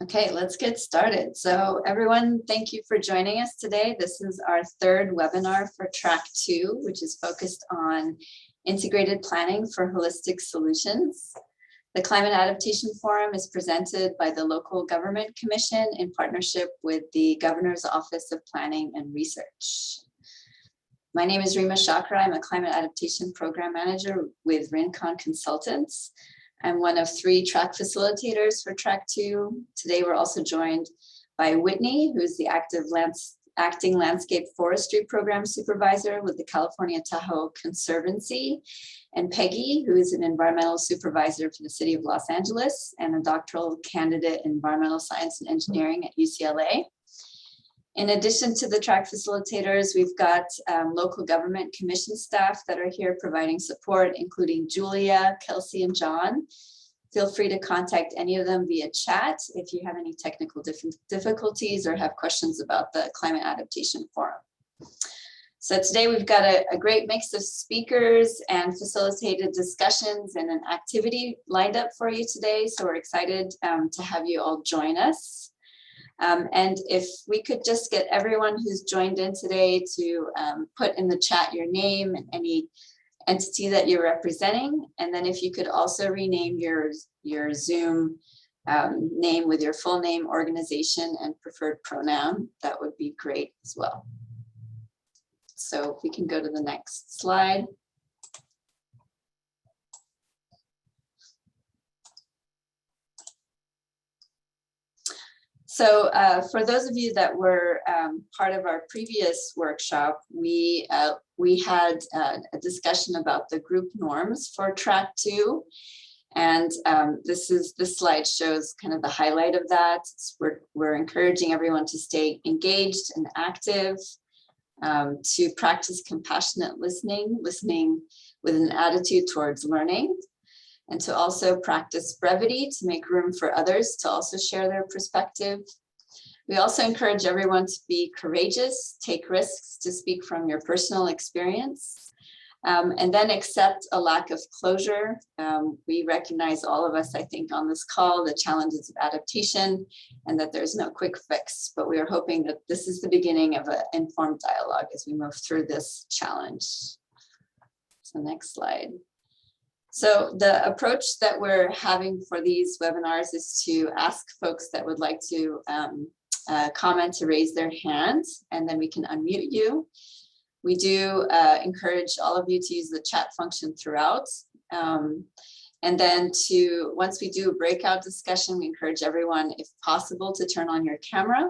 Okay, let's get started. So everyone, thank you for joining us today. This is our third webinar for Track 2, which is focused on integrated planning for holistic solutions. The Climate Adaptation Forum is presented by the Local Government Commission in partnership with the Governor's Office of Planning and Research. My name is Rima Chakra. I'm a Climate Adaptation Program Manager with Rincon Consultants. I'm one of 3 track facilitators for Track 2. Today, we're also joined by Whitney, who's the acting landscape forestry program supervisor with the California Tahoe Conservancy, and Peggy, who is an environmental supervisor for the city of Los Angeles and a doctoral candidate in environmental science and engineering at UCLA. In addition to the track facilitators, we've got local government commission staff that are here providing support, including Julia, Kelsey, and John. Feel free to contact any of them via chat if you have any technical difficulties or have questions about the Climate Adaptation Forum. So today we've got a great mix of speakers and facilitated discussions and an activity lined up for you today. So we're excited to have you all join us. And if we could just get everyone who's joined in today to put in the chat your name and any entity that you're representing. And then if you could also rename your Zoom name with your full name, organization, and preferred pronoun, that would be great as well. So if we can go to the next slide. So for those of you that were part of our previous workshop, we had a discussion about the group norms for Track 2. And this slide shows kind of the highlight of that. We're encouraging everyone to stay engaged and active, to practice compassionate listening with an attitude towards learning, and to also practice brevity to make room for others to also share their perspective. We also encourage everyone to be courageous, take risks to speak from your personal experience, and then accept a lack of closure. We recognize, all of us, I think, on this call, the challenges of adaptation and that there's no quick fix, but we are hoping that this is the beginning of an informed dialogue as we move through this challenge. So next slide. So the approach that we're having for these webinars is to ask folks that would like to comment to raise their hands, and then we can unmute you. We do encourage all of you to use the chat function throughout. And then once we do a breakout discussion, we encourage everyone, if possible, to turn on your camera.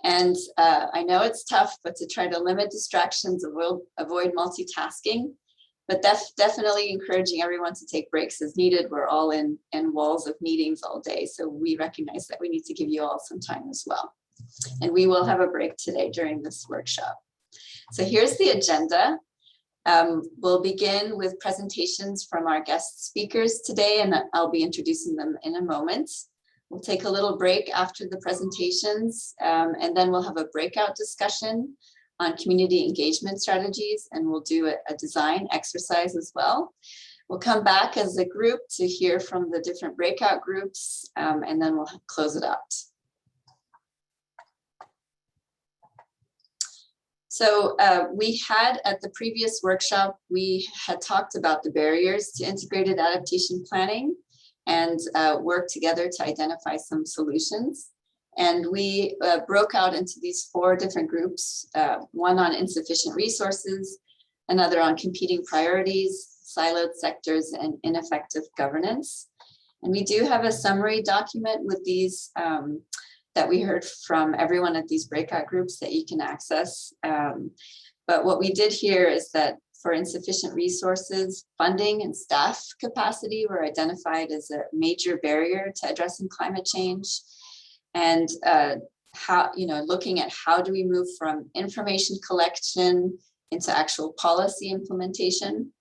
And I know it's tough, but to try to limit distractions, avoid multitasking. But definitely encouraging everyone to take breaks as needed. We're all in walls of meetings all day, so we recognize that we need to give you all some time as well. And we will have a break today during this workshop. So here's the agenda. We'll begin with presentations from our guest speakers today, and I'll be introducing them in a moment. We'll take a little break after the presentations, and then we'll have a breakout discussion on community engagement strategies, and we'll do a design exercise as well. We'll come back as a group to hear from the different breakout groups, and then we'll close it out. So we had, at the previous workshop, we had talked about the barriers to integrated adaptation planning and worked together to identify some solutions. And we broke out into these 4 different groups, one on insufficient resources, another on competing priorities, siloed sectors, and ineffective governance. And we do have a summary document with these that we heard from everyone at these breakout groups that you can access. But what we did here is that for insufficient resources, funding and staff capacity were identified as a major barrier to addressing climate change. And looking at how do we move from information collection into actual policy implementation,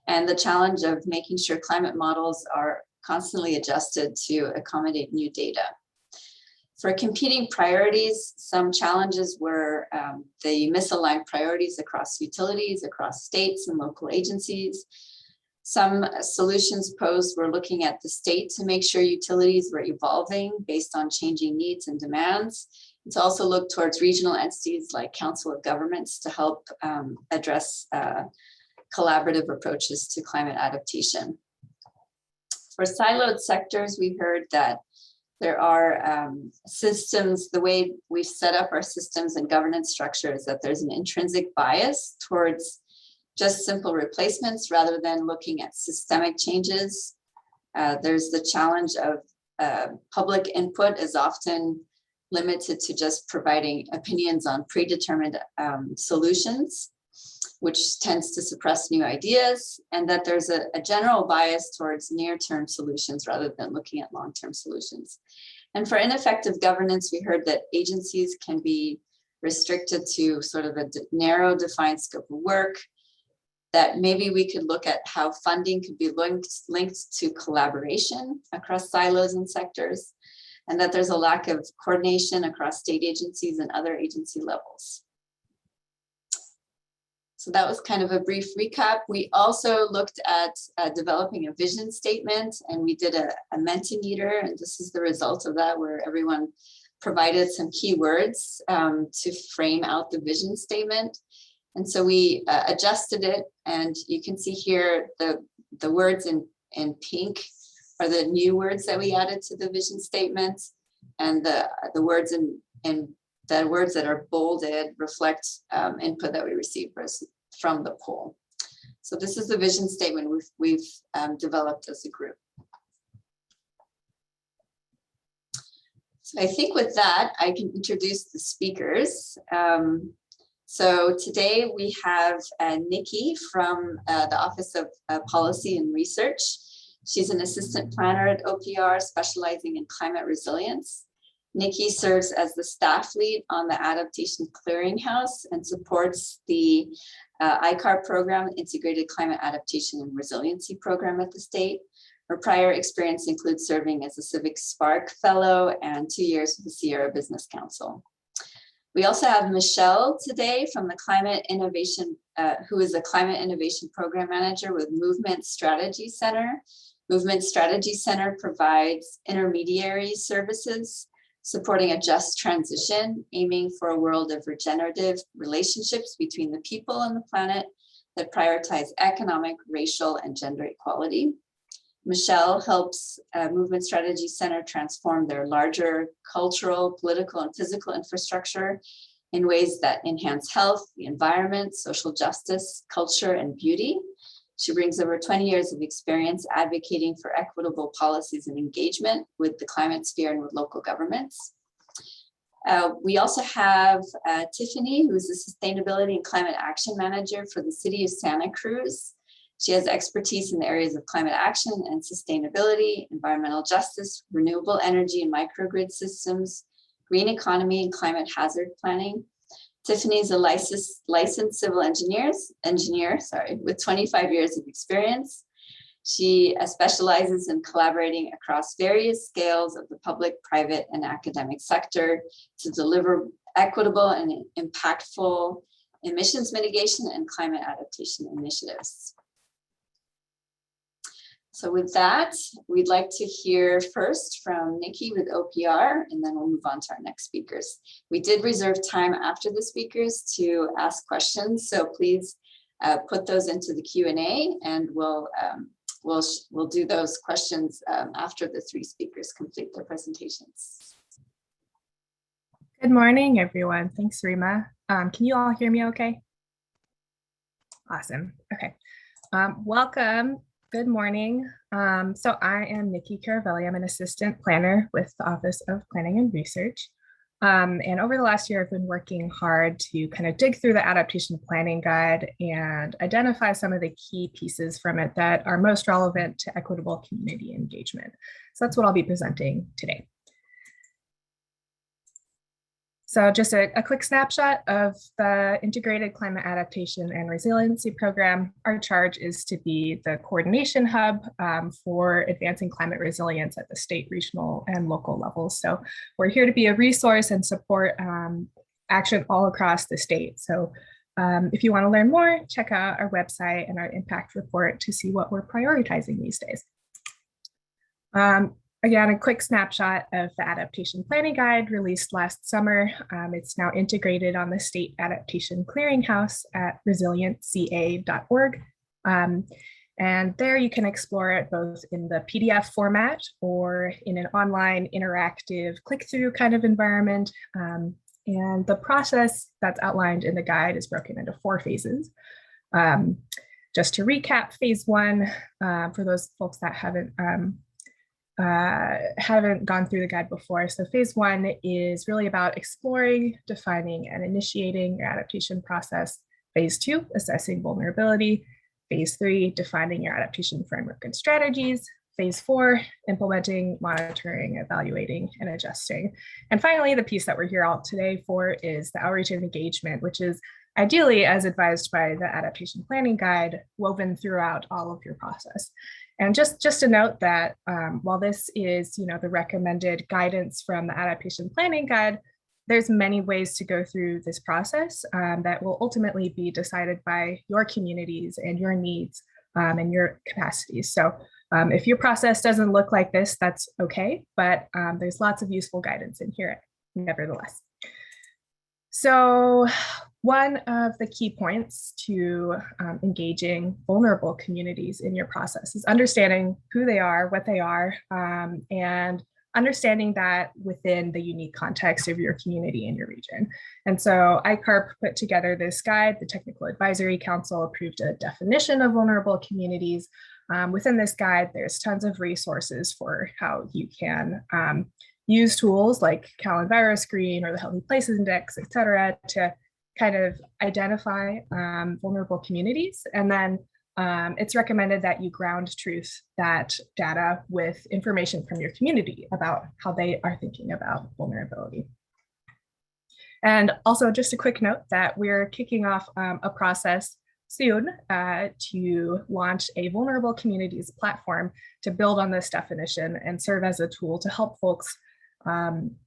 and the challenge of making sure climate models are constantly adjusted to accommodate new data. For competing priorities, some challenges were the misaligned priorities across utilities, across states and local agencies, Some solutions posed were looking at the state to make sure utilities were evolving based on changing needs and demands. And to also look towards regional entities like Council of Governments to help address collaborative approaches to climate adaptation. For siloed sectors, we heard that there are systems, the way we've set up our systems and governance structures, that there's an intrinsic bias towards just simple replacements rather than looking at systemic changes. There's the challenge of public input is often limited to just providing opinions on predetermined solutions, which tends to suppress new ideas, and that there's a general bias towards near-term solutions rather than looking at long-term solutions. And for ineffective governance, we heard that agencies can be restricted to sort of a narrow defined scope of work, that maybe we could look at how funding could be linked to collaboration across silos and sectors, and that there's a lack of coordination across state agencies and other agency levels. So that was kind of a brief recap. We also looked at developing a vision statement, and we did a Mentimeter, and this is the result of that, where everyone provided some keywords to frame out the vision statement. And so we adjusted it, and you can see here the words in pink are the new words that we added to the vision statement, and the words the words that are bolded reflect input that we received from the poll. So this is the vision statement we've developed as a group. So I think with that, I can introduce the speakers. So today we have Nikki from the Office of Policy and Research. She's an assistant planner at OPR specializing in climate resilience. Nikki serves as the staff lead on the Adaptation Clearinghouse and supports the ICAR program, Integrated Climate Adaptation and Resiliency program at the state. Her prior experience includes serving as a Civic Spark Fellow and 2 years with the Sierra Business Council. We also have Michelle today from the Climate Innovation, who is a Climate Innovation Program Manager with Movement Strategy Center. Movement Strategy Center provides intermediary services, supporting a just transition, aiming for a world of regenerative relationships between the people and the planet that prioritize economic, racial, and gender equality. Michelle helps Movement Strategy Center transform their larger cultural, political, and physical infrastructure in ways that enhance health, the environment, social justice, culture, and beauty. She brings over 20 years of experience advocating for equitable policies and engagement with the climate sphere and with local governments. We also have Tiffany, who is the Sustainability and Climate Action Manager for the City of Santa Cruz. She has expertise in the areas of climate action and sustainability, environmental justice, renewable energy and microgrid systems, green economy and climate hazard planning. Tiffany is a licensed civil engineer, with 25 years of experience. She specializes in collaborating across various scales of the public, private, and academic sector to deliver equitable and impactful emissions mitigation and climate adaptation initiatives. So with that, we'd like to hear first from Nikki with OPR, and then we'll move on to our next speakers. We did reserve time after the speakers to ask questions, so please put those into the Q&A, and we'll do those questions after the three speakers complete their presentations. Good morning, everyone. Thanks, Rima. Can you all hear me okay? Awesome. Okay. Welcome. Good morning. So I am Nikki Caravelli. I'm an assistant planner with the Office of Planning and Research. And over the last year, I've been working hard to kind of dig through the adaptation planning guide and identify some of the key pieces from it that are most relevant to equitable community engagement. So that's what I'll be presenting today. So just a quick snapshot of the Integrated Climate Adaptation and Resiliency Program. Our charge is to be the coordination hub for advancing climate resilience at the state, regional, and local levels. So we're here to be a resource and support action all across the state. So If you want to learn more, check out our website and our impact report to see what we're prioritizing these days. Again, a quick snapshot of the Adaptation Planning Guide released last summer. It's now integrated on the State Adaptation Clearinghouse at resilientca.org. And there you can explore it both in the PDF format or in an online interactive click-through kind of environment. And the process that's outlined in the guide is broken into 4 phases. Just to recap, phase 1, for those folks that haven't gone through the guide before. So phase 1 is really about exploring, defining, and initiating your adaptation process. Phase 2, assessing vulnerability. Phase 3, defining your adaptation framework and strategies. Phase 4, implementing, monitoring, evaluating, and adjusting. And finally, the piece that we're here all today for is the outreach and engagement, which is ideally, as advised by the Adaptation Planning Guide, woven throughout all of your process. And just to note that while this is, the recommended guidance from the Adaptation Planning Guide, there's many ways to go through this process that will ultimately be decided by your communities and your needs and your capacities. So if your process doesn't look like this, that's okay, but there's lots of useful guidance in here nevertheless. So one of the key points to engaging vulnerable communities in your process is understanding who they are, what they are, and understanding that within the unique context of your community and your region. And so ICARP put together this guide. The Technical Advisory Council approved a definition of vulnerable communities. Within this guide, there's tons of resources for how you can use tools like Cal Enviro Screen or the Healthy Places Index, et cetera, to kind of identify vulnerable communities. And then it's recommended that you ground truth that data with information from your community about how they are thinking about vulnerability. And also just a quick note that we're kicking off a process soon to launch a vulnerable communities platform to build on this definition and serve as a tool to help folks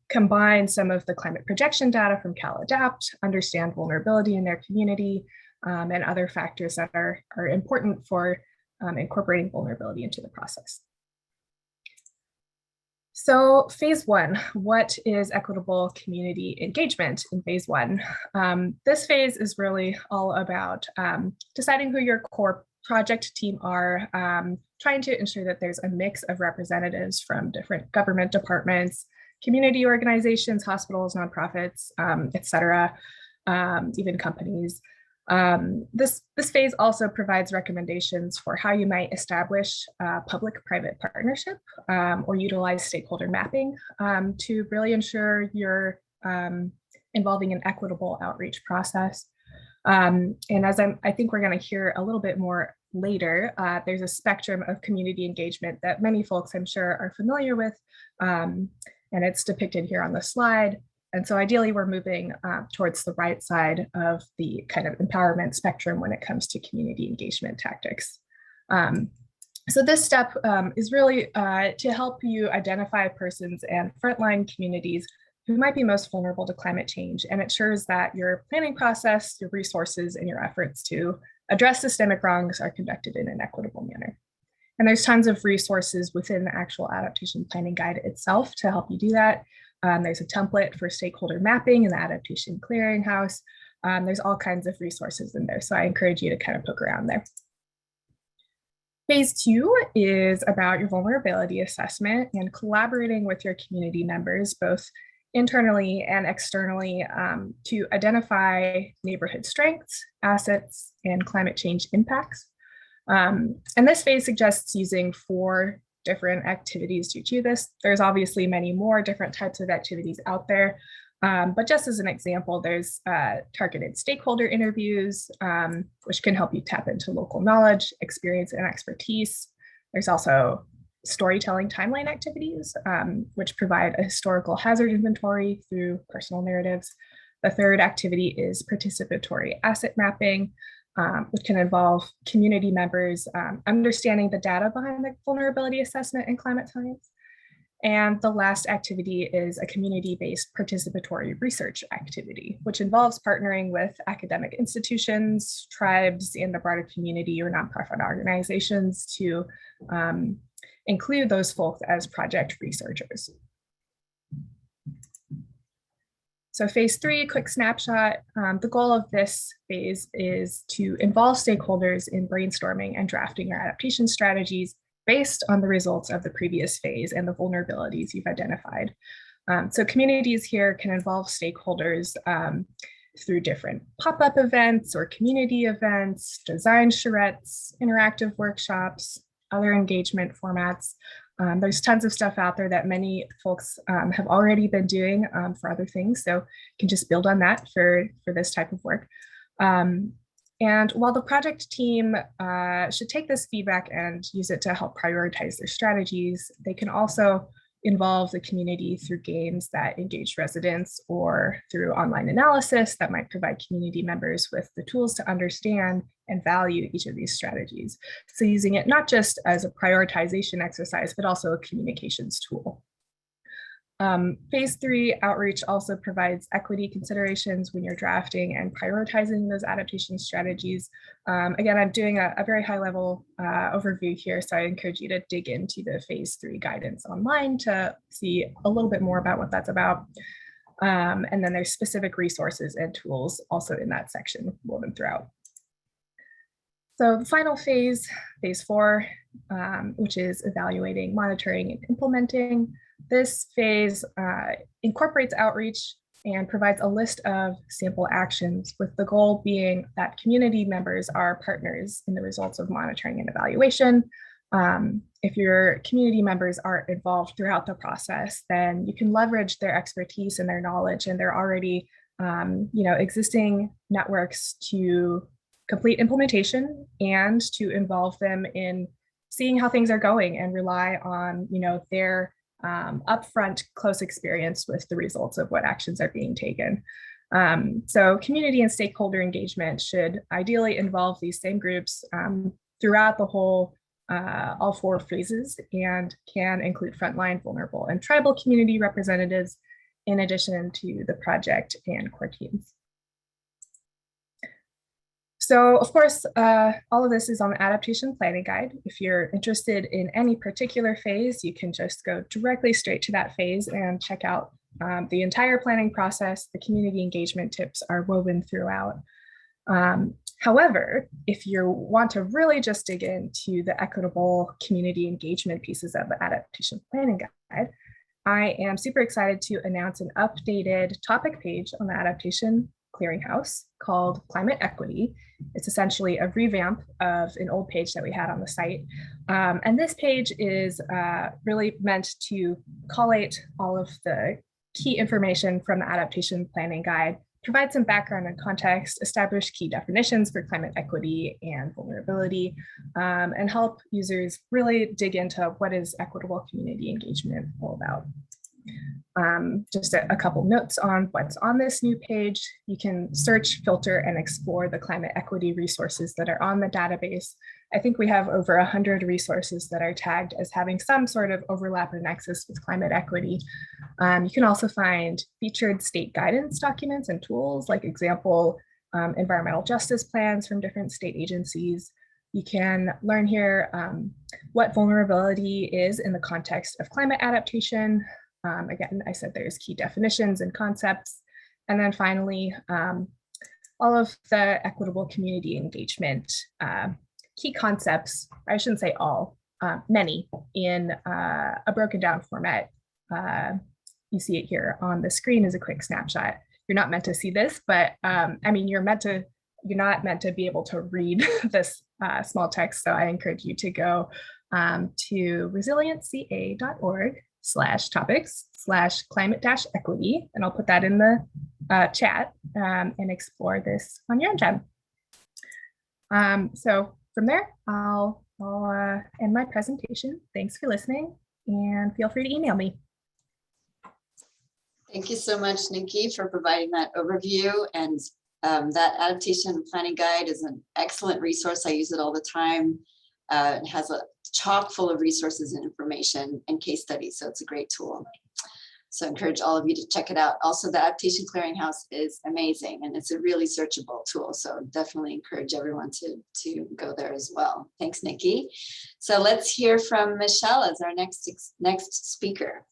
combine some of the climate projection data from CalAdapt, understand vulnerability in their community, and other factors that are important for incorporating vulnerability into the process. So phase 1, what is equitable community engagement in phase 1? This phase is really all about deciding who your core project team are, trying to ensure that there's a mix of representatives from different government departments, community organizations, hospitals, nonprofits, et cetera, even companies. This phase also provides recommendations for how you might establish a public-private partnership or utilize stakeholder mapping to really ensure you're involving an equitable outreach process. And as I think we're going to hear a little bit more later, there's a spectrum of community engagement that many folks I'm sure are familiar with, and it's depicted here on the slide. And so ideally, we're moving towards the right side of the kind of empowerment spectrum when it comes to community engagement tactics. So this step is really to help you identify persons and frontline communities who might be most vulnerable to climate change, and ensures that your planning process, your resources, and your efforts to address systemic wrongs are conducted in an equitable manner. And there's tons of resources within the actual adaptation planning guide itself to help you do that. There's a template for stakeholder mapping in the Adaptation Clearinghouse. There's all kinds of resources in there, so I encourage you to kind of poke around there. Phase 2 is about your vulnerability assessment and collaborating with your community members, both internally and externally, to identify neighborhood strengths, assets, and climate change impacts. And this phase suggests using 4 different activities to achieve this. There's obviously many more different types of activities out there, but just as an example, there's targeted stakeholder interviews, which can help you tap into local knowledge, experience, and expertise. There's also storytelling timeline activities, which provide a historical hazard inventory through personal narratives. The third activity is participatory asset mapping, which can involve community members understanding the data behind the vulnerability assessment in climate science. And the last activity is a community-based participatory research activity, which involves partnering with academic institutions, tribes, and the broader community or nonprofit organizations to include those folks as project researchers. So phase 3, quick snapshot. The goal of this phase is to involve stakeholders in brainstorming and drafting your adaptation strategies based on the results of the previous phase and the vulnerabilities you've identified. So communities here can involve stakeholders through different pop-up events or community events, design charrettes, interactive workshops, other engagement formats. There's tons of stuff out there that many folks have already been doing for other things. So you can just build on that for this type of work. And while the project team should take this feedback and use it to help prioritize their strategies, they can also involve the community through games that engage residents or through online analysis that might provide community members with the tools to understand and value each of these strategies. So using it not just as a prioritization exercise, but also a communications tool. Phase 3 outreach also provides equity considerations when you're drafting and prioritizing those adaptation strategies. Again, I'm doing a very high level overview here, so I encourage you to dig into the phase 3 guidance online to see a little bit more about what that's about. And then there's specific resources and tools also in that section woven throughout. So the final phase, phase 4, which is evaluating, monitoring, and implementing. This phase incorporates outreach and provides a list of sample actions, with the goal being that community members are partners in the results of monitoring and evaluation. If your community members are involved throughout the process, then you can leverage their expertise and their knowledge and their already existing networks to complete implementation and to involve them in seeing how things are going and rely on their upfront close experience with the results of what actions are being taken. So community and stakeholder engagement should ideally involve these same groups throughout the whole, all 4 phases, and can include frontline, vulnerable, and tribal community representatives in addition to the project and core teams. So of course, all of this is on the adaptation planning guide. If you're interested in any particular phase, you can just go directly straight to that phase and check out the entire planning process. The community engagement tips are woven throughout. However, if you want to really just dig into the equitable community engagement pieces of the adaptation planning guide, I am super excited to announce an updated topic page on the Adaptation Clearinghouse called Climate Equity. It's essentially a revamp of an old page that we had on the site. And this page is really meant to collate all of the key information from the adaptation planning guide, provide some background and context, establish key definitions for climate equity and vulnerability, and help users really dig into what is equitable community engagement all about. Just a couple notes on what's on this new page. You can search, filter, and explore the climate equity resources that are on the database. I think we have over 100 resources that are tagged as having some sort of overlap or nexus with climate equity. You can also find featured state guidance documents and tools, like example, environmental justice plans from different state agencies. You can learn here what vulnerability is in the context of climate adaptation. Again, I said there's key definitions and concepts. And then finally, all of the equitable community engagement key concepts, I shouldn't say all, many, in a broken down format. You see it here on the screen as a quick snapshot. You're not meant to see this, but I mean, you're not meant to be able to read this small text. So I encourage you to go to resiliency.org/topics/climate-equity, and I'll put that in the chat and explore this on your own time. So from there, I'll end my presentation. Thanks for listening, and feel free to email me. Thank you so much, Nikki, for providing that overview. And that adaptation planning guide is an excellent resource. I use it all the time. It has chock full of resources and information and case studies. So it's a great tool. So I encourage all of you to check it out. Also, the Adaptation Clearinghouse is amazing, and it's a really searchable tool. So definitely encourage everyone to go there as well. Thanks, Nikki. So let's hear from Michelle as our next speaker.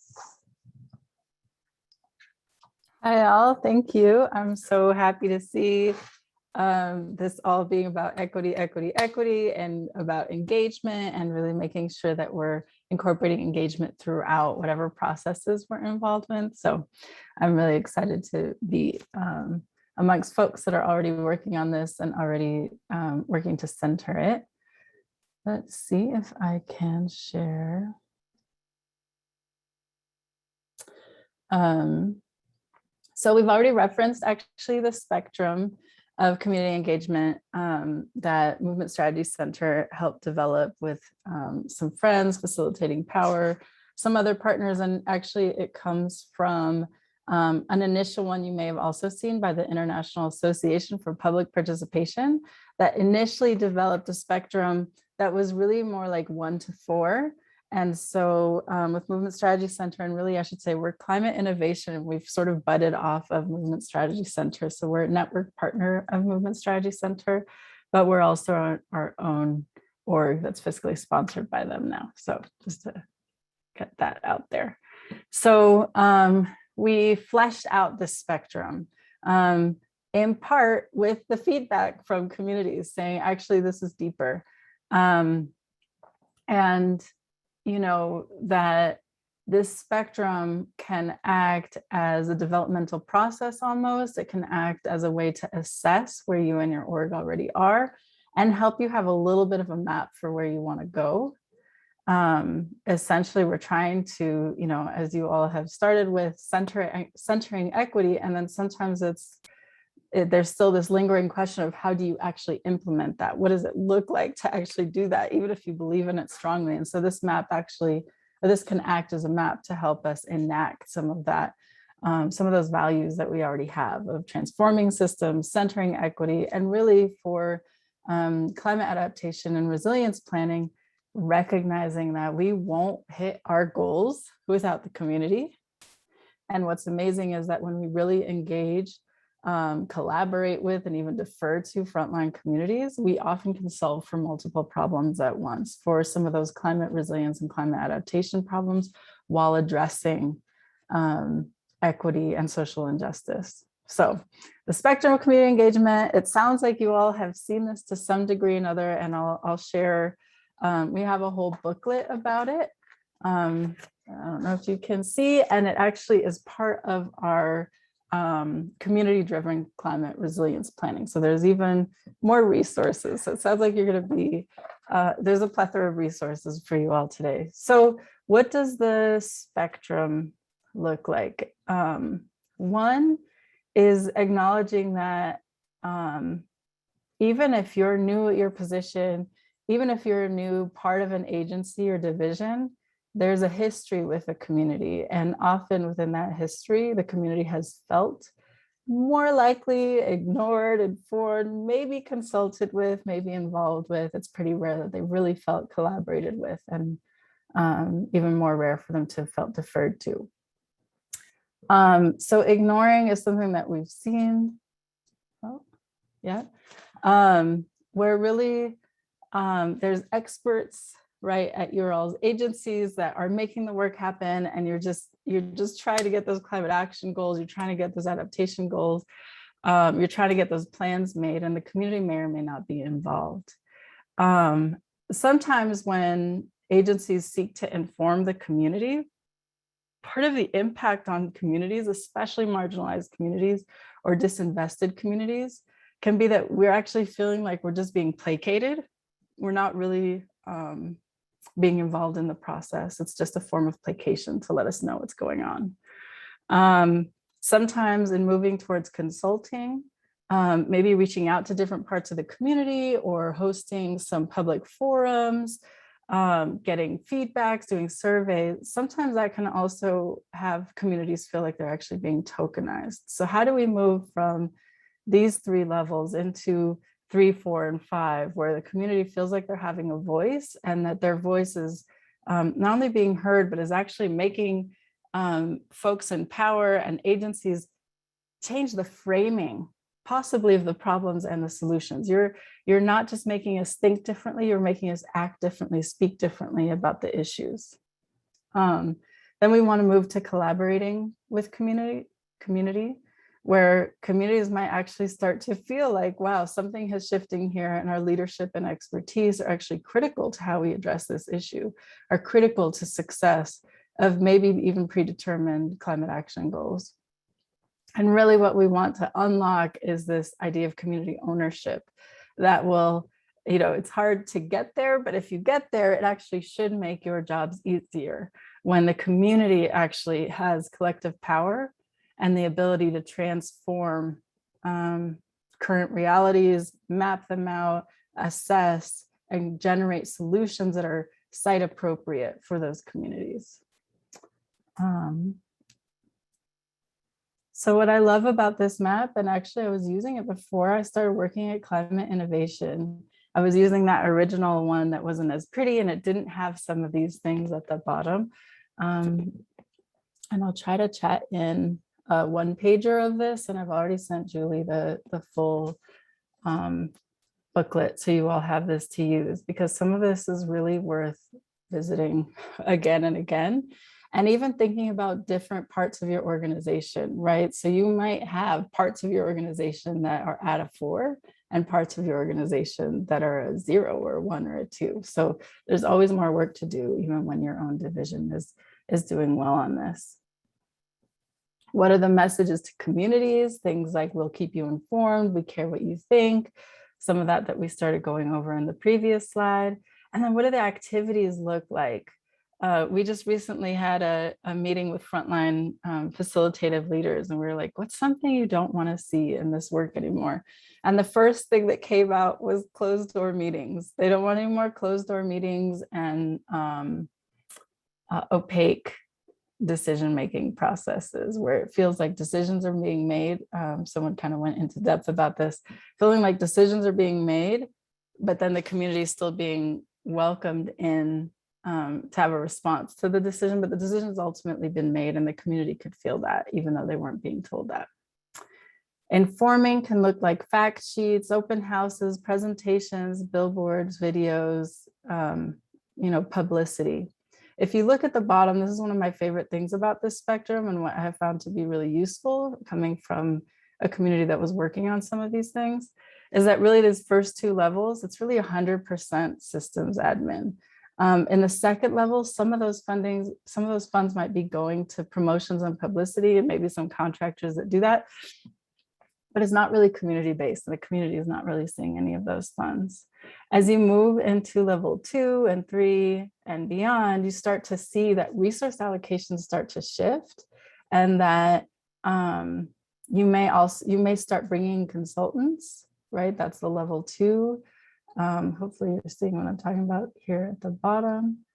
Hi all, thank you. I'm so happy to see this all being about equity, and about engagement, and really making sure that we're incorporating engagement throughout whatever processes we're involved in. So I'm really excited to be amongst folks that are already working on this and already working to center it. Let's see if I can share. So we've already referenced actually the spectrum of community engagement that Movement Strategy Center helped develop with some friends, Facilitating Power, some other partners, and actually it comes from an initial one you may have also seen by the International Association for Public Participation that initially developed a spectrum that was really more like 1 to 4. And so with Movement Strategy Center, and really I should say we're climate innovation, and we've sort of budded off of Movement Strategy Center. So we're a network partner of Movement Strategy Center, but we're also our own org that's fiscally sponsored by them now. So just to get that out there. So we fleshed out the spectrum in part with the feedback from communities saying, actually, this is deeper. And you know, that this spectrum can act as a developmental process almost. It can act as a way to assess where you and your org already are and help you have a little bit of a map for where you want to go. Essentially, we're trying to, you know, as you all have started with centering equity, and then sometimes there's still this lingering question of how do you actually implement that? What does it look like to actually do that, even if you believe in it strongly? And so this map actually, or this can act as a map to help us enact some of that, some of those values that we already have of transforming systems, centering equity, and really for climate adaptation and resilience planning, recognizing that we won't hit our goals without the community. And what's amazing is that when we really engage, collaborate with, and even defer to frontline communities, we often can solve for multiple problems at once for some of those climate resilience and climate adaptation problems while addressing equity and social injustice. So the spectrum of community engagement, it sounds like you all have seen this to some degree or another, and I'll share, we have a whole booklet about it. I don't know if you can see, and it actually is part of our community-driven climate resilience planning. So there's even more resources. So it sounds like you're going to be, there's a plethora of resources for you all today. So what does the spectrum look like? One is acknowledging that even if you're new at your position, even if you're a new part of an agency or division, there's a history with a community, and often within that history, the community has felt more likely ignored, informed, maybe consulted with, maybe involved with. It's pretty rare that they really felt collaborated with, and even more rare for them to have felt deferred to. So ignoring is something that we've seen. Oh, yeah. Where really there's experts right at your all's agencies that are making the work happen, and you're just trying to get those climate action goals, you're trying to get those adaptation goals, you're trying to get those plans made, and the community may or may not be involved. Sometimes when agencies seek to inform the community, part of the impact on communities, especially marginalized communities or disinvested communities, can be that we're actually feeling like we're just being placated. We're not really being involved in the process. It's just a form of placation to let us know what's going on. Sometimes in moving towards consulting, maybe reaching out to different parts of the community or hosting some public forums, getting feedbacks, doing surveys, sometimes that can also have communities feel like they're actually being tokenized. So how do we move from these three levels into 3, 4, and 5, where the community feels like they're having a voice, and that their voice is not only being heard, but is actually making folks in power and agencies change the framing, possibly, of the problems and the solutions. You're not just making us think differently, you're making us act differently, speak differently about the issues. Then we want to move to collaborating with community, where communities might actually start to feel like, wow, something is shifting here, and our leadership and expertise are actually critical to how we address this issue, are critical to success of maybe even predetermined climate action goals. And really what we want to unlock is this idea of community ownership that will, it's hard to get there, but if you get there, it actually should make your jobs easier when the community actually has collective power and the ability to transform current realities, map them out, assess, and generate solutions that are site appropriate for those communities. So what I love about this map, and actually I was using it before I started working at Climate Innovation. I was using that original one that wasn't as pretty, and it didn't have some of these things at the bottom. And I'll try to chat in a one pager of this, and I've already sent Julie the full booklet, so you all have this to use, because some of this is really worth visiting again and again, and even thinking about different parts of your organization, right? So you might have parts of your organization that are at a 4 and parts of your organization that are a 0 or a 1 or a 2. So there's always more work to do, even when your own division is doing well on this. What are the messages to communities? Things like, we'll keep you informed, we care what you think. Some of that we started going over in the previous slide. And then what do the activities look like? We just recently had a meeting with frontline facilitative leaders, and we were like, what's something you don't want to see in this work anymore? And the first thing that came out was closed door meetings. They don't want any more closed door meetings and opaque decision-making processes where it feels like decisions are being made. Someone kind of went into depth about this, feeling like decisions are being made, but then the community is still being welcomed in to have a response to the decision, but the decision has ultimately been made, and the community could feel that even though they weren't being told that. Informing can look like fact sheets, open houses, presentations, billboards, videos, publicity. If you look at the bottom, this is one of my favorite things about this spectrum, and what I have found to be really useful coming from a community that was working on some of these things, is that really these first 2 levels, it's really 100% systems admin. In the second level, some of those funds might be going to promotions and publicity, and maybe some contractors that do that, but it's not really community-based, and the community is not really seeing any of those funds. As you move into level 2 and 3 and beyond, you start to see that resource allocations start to shift, and that you may start bringing consultants, right? That's the level 2. Hopefully you're seeing what I'm talking about here at the bottom.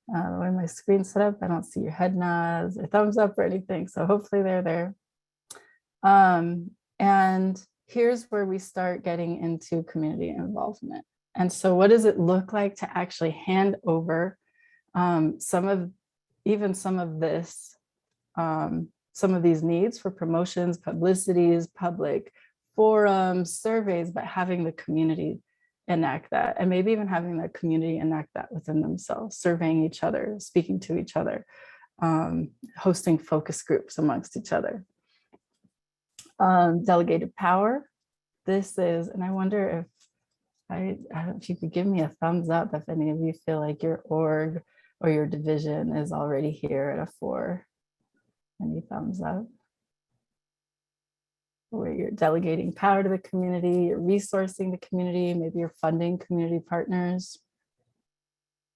The way my screen's set up, I don't see your head nods or thumbs up or anything, so hopefully they're there. And here's where we start getting into community involvement. And so what does it look like to actually hand over some of these needs for promotions, publicities, public forums, surveys, but having the community enact that, and maybe even having the community enact that within themselves, surveying each other, speaking to each other, hosting focus groups amongst each other. Delegated power. This is, and I wonder if you could give me a thumbs up if any of you feel like your org or your division is already here at a 4. Any thumbs up? Where you're delegating power to the community, you're resourcing the community, maybe you're funding community partners.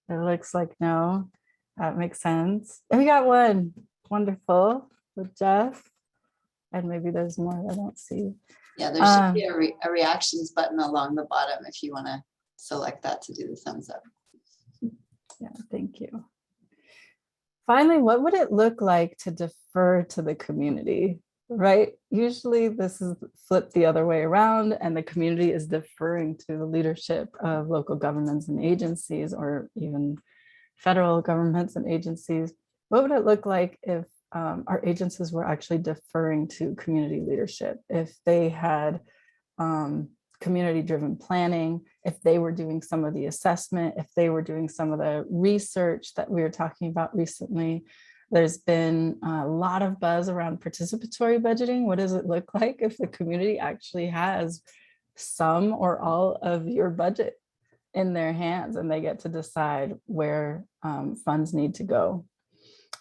It looks like no, that makes sense. And we got one, wonderful, with Jeff. And maybe there's more I don't see. Yeah, there should be a reactions button along the bottom if you want to select that to do the thumbs up. Yeah, thank you. Finally, what would it look like to defer to the community? right? Usually this is flipped the other way around, and the community is deferring to the leadership of local governments and agencies, or even federal governments and agencies. What would it look like if our agencies were actually deferring to community leadership? If they had community-driven planning, if they were doing some of the assessment, if they were doing some of the research that we were talking about recently. There's been a lot of buzz around participatory budgeting. What does it look like if the community actually has some or all of your budget in their hands and they get to decide where funds need to go?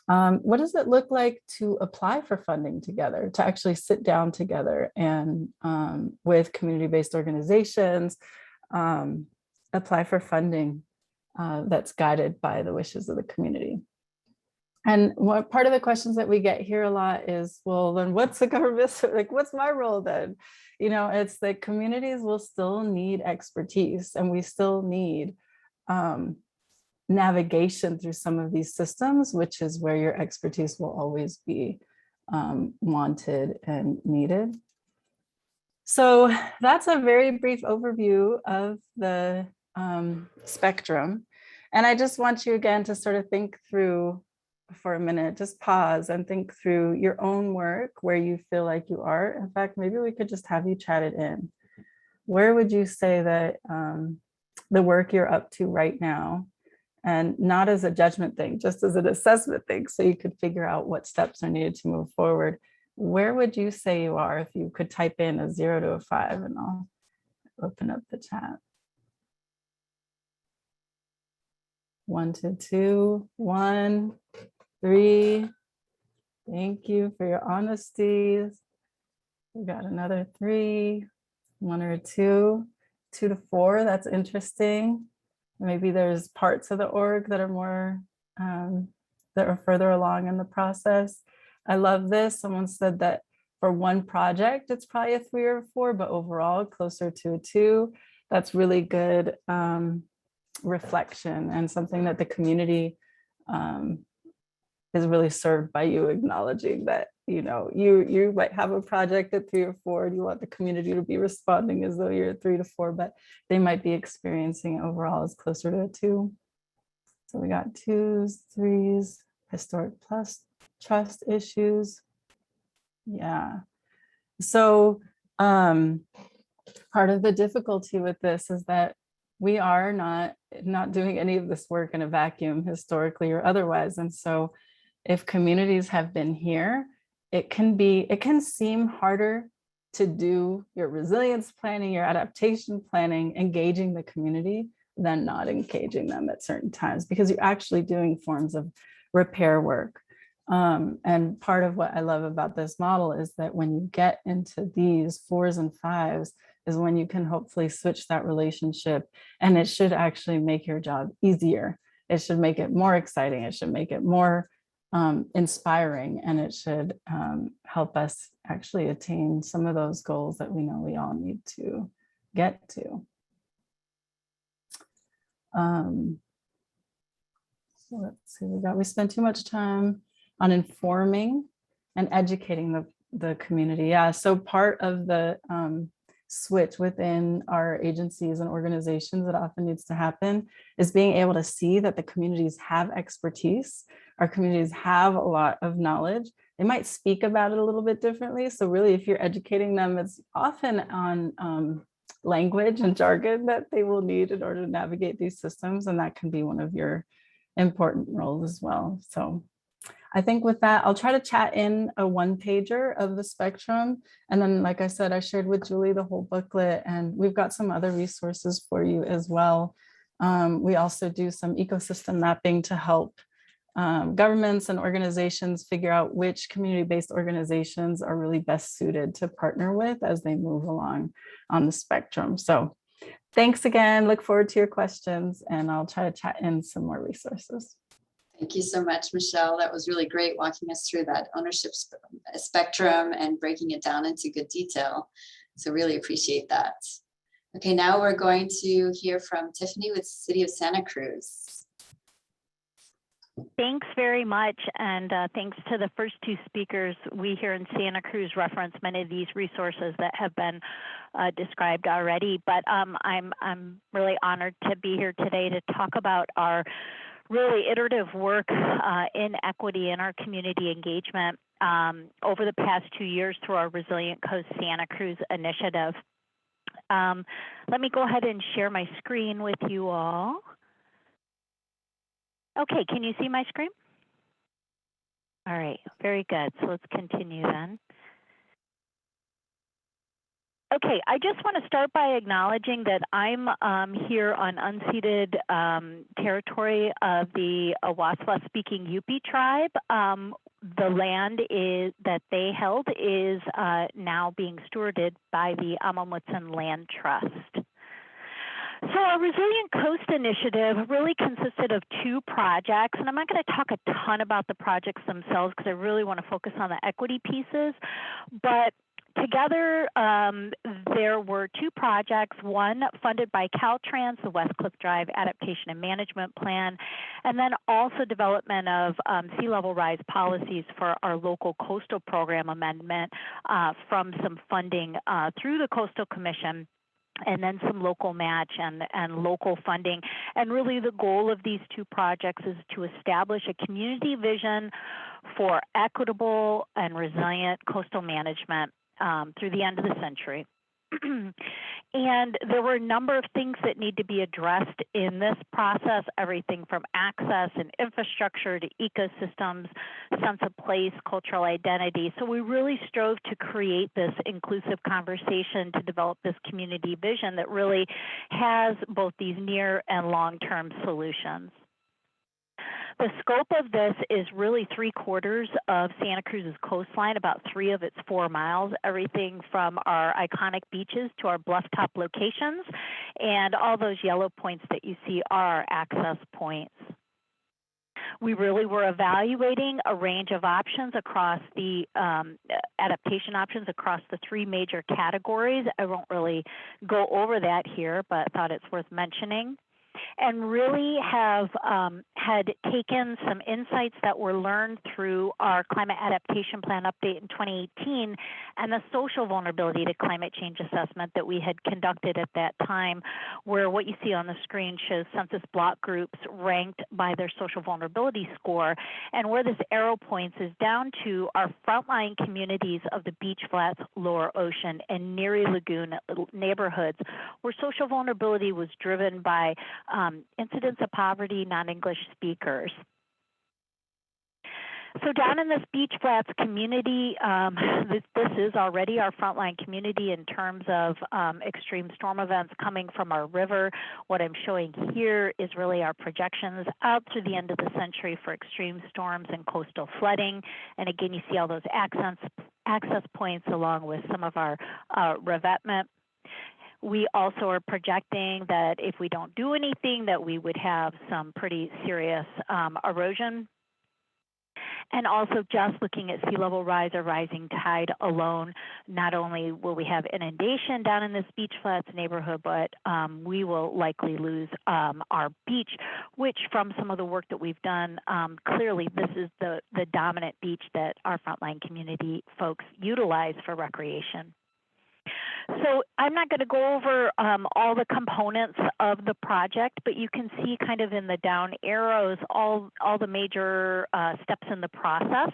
What does it look like to apply for funding together, to actually sit down together and with community-based organizations, apply for funding that's guided by the wishes of the community? And what part of the questions that we get here a lot is, well, then what's the government, like, what's my role then? You know, it's that communities will still need expertise, and we still need navigation through some of these systems, which is where your expertise will always be wanted and needed. So that's a very brief overview of the spectrum. And I just want you again to sort of think through for a minute, just pause and think through your own work, where you feel like you are. In fact, maybe we could just have you chat it in. Where would you say that the work you're up to right now, and not as a judgment thing, just as an assessment thing, so you could figure out what steps are needed to move forward, where would you say you are if you could type in a 0 to a 5, and I'll open up the chat. 1 to 2, 1, 3. Thank you for your honesties. We got another 3, 1 or 2, 2 to 4. That's interesting. Maybe there's parts of the org that are more, that are further along in the process. I love this. Someone said that for one project, it's probably a 3 or a 4, but overall closer to a 2. That's really good reflection, and something that the community is really served by you acknowledging that, you know, you might have a project at 3 or 4, and you want the community to be responding as though you're at 3 to 4, but they might be experiencing overall as closer to a 2. So we got 2s, 3s, historic plus trust issues. Yeah. So part of the difficulty with this is that we are not doing any of this work in a vacuum, historically or otherwise. And so if communities have been here, it can seem harder to do your resilience planning, your adaptation planning, engaging the community, than not engaging them at certain times, because you're actually doing forms of repair work. And part of what I love about this model is that when you get into these 4s and 5s is when you can hopefully switch that relationship, and it should actually make your job easier. It should make it more exciting. It should make it more inspiring, and it should help us actually attain some of those goals that we know we all need to get to. So let's see, we spent too much time on informing and educating the community. Yeah, so part of the switch within our agencies and organizations that often needs to happen is being able to see that the communities have expertise. Our communities have a lot of knowledge. They might speak about it a little bit differently. So really, if you're educating them, it's often on language and jargon that they will need in order to navigate these systems. And that can be one of your important roles as well. So I think with that, I'll try to chat in a 1-pager of the spectrum. And then, like I said, I shared with Julie the whole booklet, and we've got some other resources for you as well. We also do some ecosystem mapping to help governments and organizations figure out which community-based organizations are really best suited to partner with as they move along on the spectrum. So thanks again. Look forward to your questions, and I'll try to chat in some more resources. Thank you so much, Michelle. That was really great, walking us through that ownership spectrum and breaking it down into good detail. So really appreciate that. Okay, now we're going to hear from Tiffany with City of Santa Cruz. Thanks very much, and thanks to the first two speakers. We here in Santa Cruz reference many of these resources that have been described already, but I'm really honored to be here today to talk about our really iterative work in equity in our community engagement over the past 2 years through our Resilient Coast Santa Cruz initiative. Let me go ahead and share my screen with you all. Okay, can you see my screen? All right, very good. So let's continue then. Okay, I just want to start by acknowledging that I'm here on unceded territory of the Awaswa-speaking Yupi tribe. The land that they held is now being stewarded by the Amamutsan Land Trust. So our Resilient Coast initiative really consisted of 2 projects, and I'm not going to talk a ton about the projects themselves because I really want to focus on the equity pieces, but together there were 2 projects, one funded by Caltrans, the West Cliff Drive Adaptation and Management Plan, and then also development of sea level rise policies for our local coastal program amendment from some funding through the Coastal Commission, and then some local match and local funding. And really the goal of these 2 projects is to establish a community vision for equitable and resilient coastal management through the end of the century. And there were a number of things that need to be addressed in this process, everything from access and infrastructure to ecosystems, sense of place, cultural identity. So we really strove to create this inclusive conversation to develop this community vision that really has both these near and long-term solutions. The scope of this is really 3/4 of Santa Cruz's coastline, about 3 of its 4 miles, everything from our iconic beaches to our bluff top locations, and all those yellow points that you see are our access points. We really were evaluating a range of options across the adaptation options across the 3 major categories. I won't really go over that here, but thought it's worth mentioning. And really have had taken some insights that were learned through our Climate Adaptation Plan update in 2018 and the social vulnerability to climate change assessment that we had conducted at that time, where what you see on the screen shows census block groups ranked by their social vulnerability score, and where this arrow points is down to our frontline communities of the Beach Flats, Lower Ocean, and Neary Lagoon neighborhoods, where social vulnerability was driven by incidents of poverty, non-English speakers. So down in this Beach Flats community, this is already our frontline community in terms of extreme storm events coming from our river. What I'm showing here is really our projections out through the end of the century for extreme storms and coastal flooding. And again, you see all those access points along with some of our revetment. We also are projecting that if we don't do anything, that we would have some pretty serious erosion. And also just looking at sea level rise or rising tide alone, not only will we have inundation down in this Beach Flats neighborhood, but we will likely lose our beach, which from some of the work that we've done, clearly this is the dominant beach that our frontline community folks utilize for recreation. So I'm not going to go over all the components of the project, but you can see kind of in the down arrows all the major steps in the process.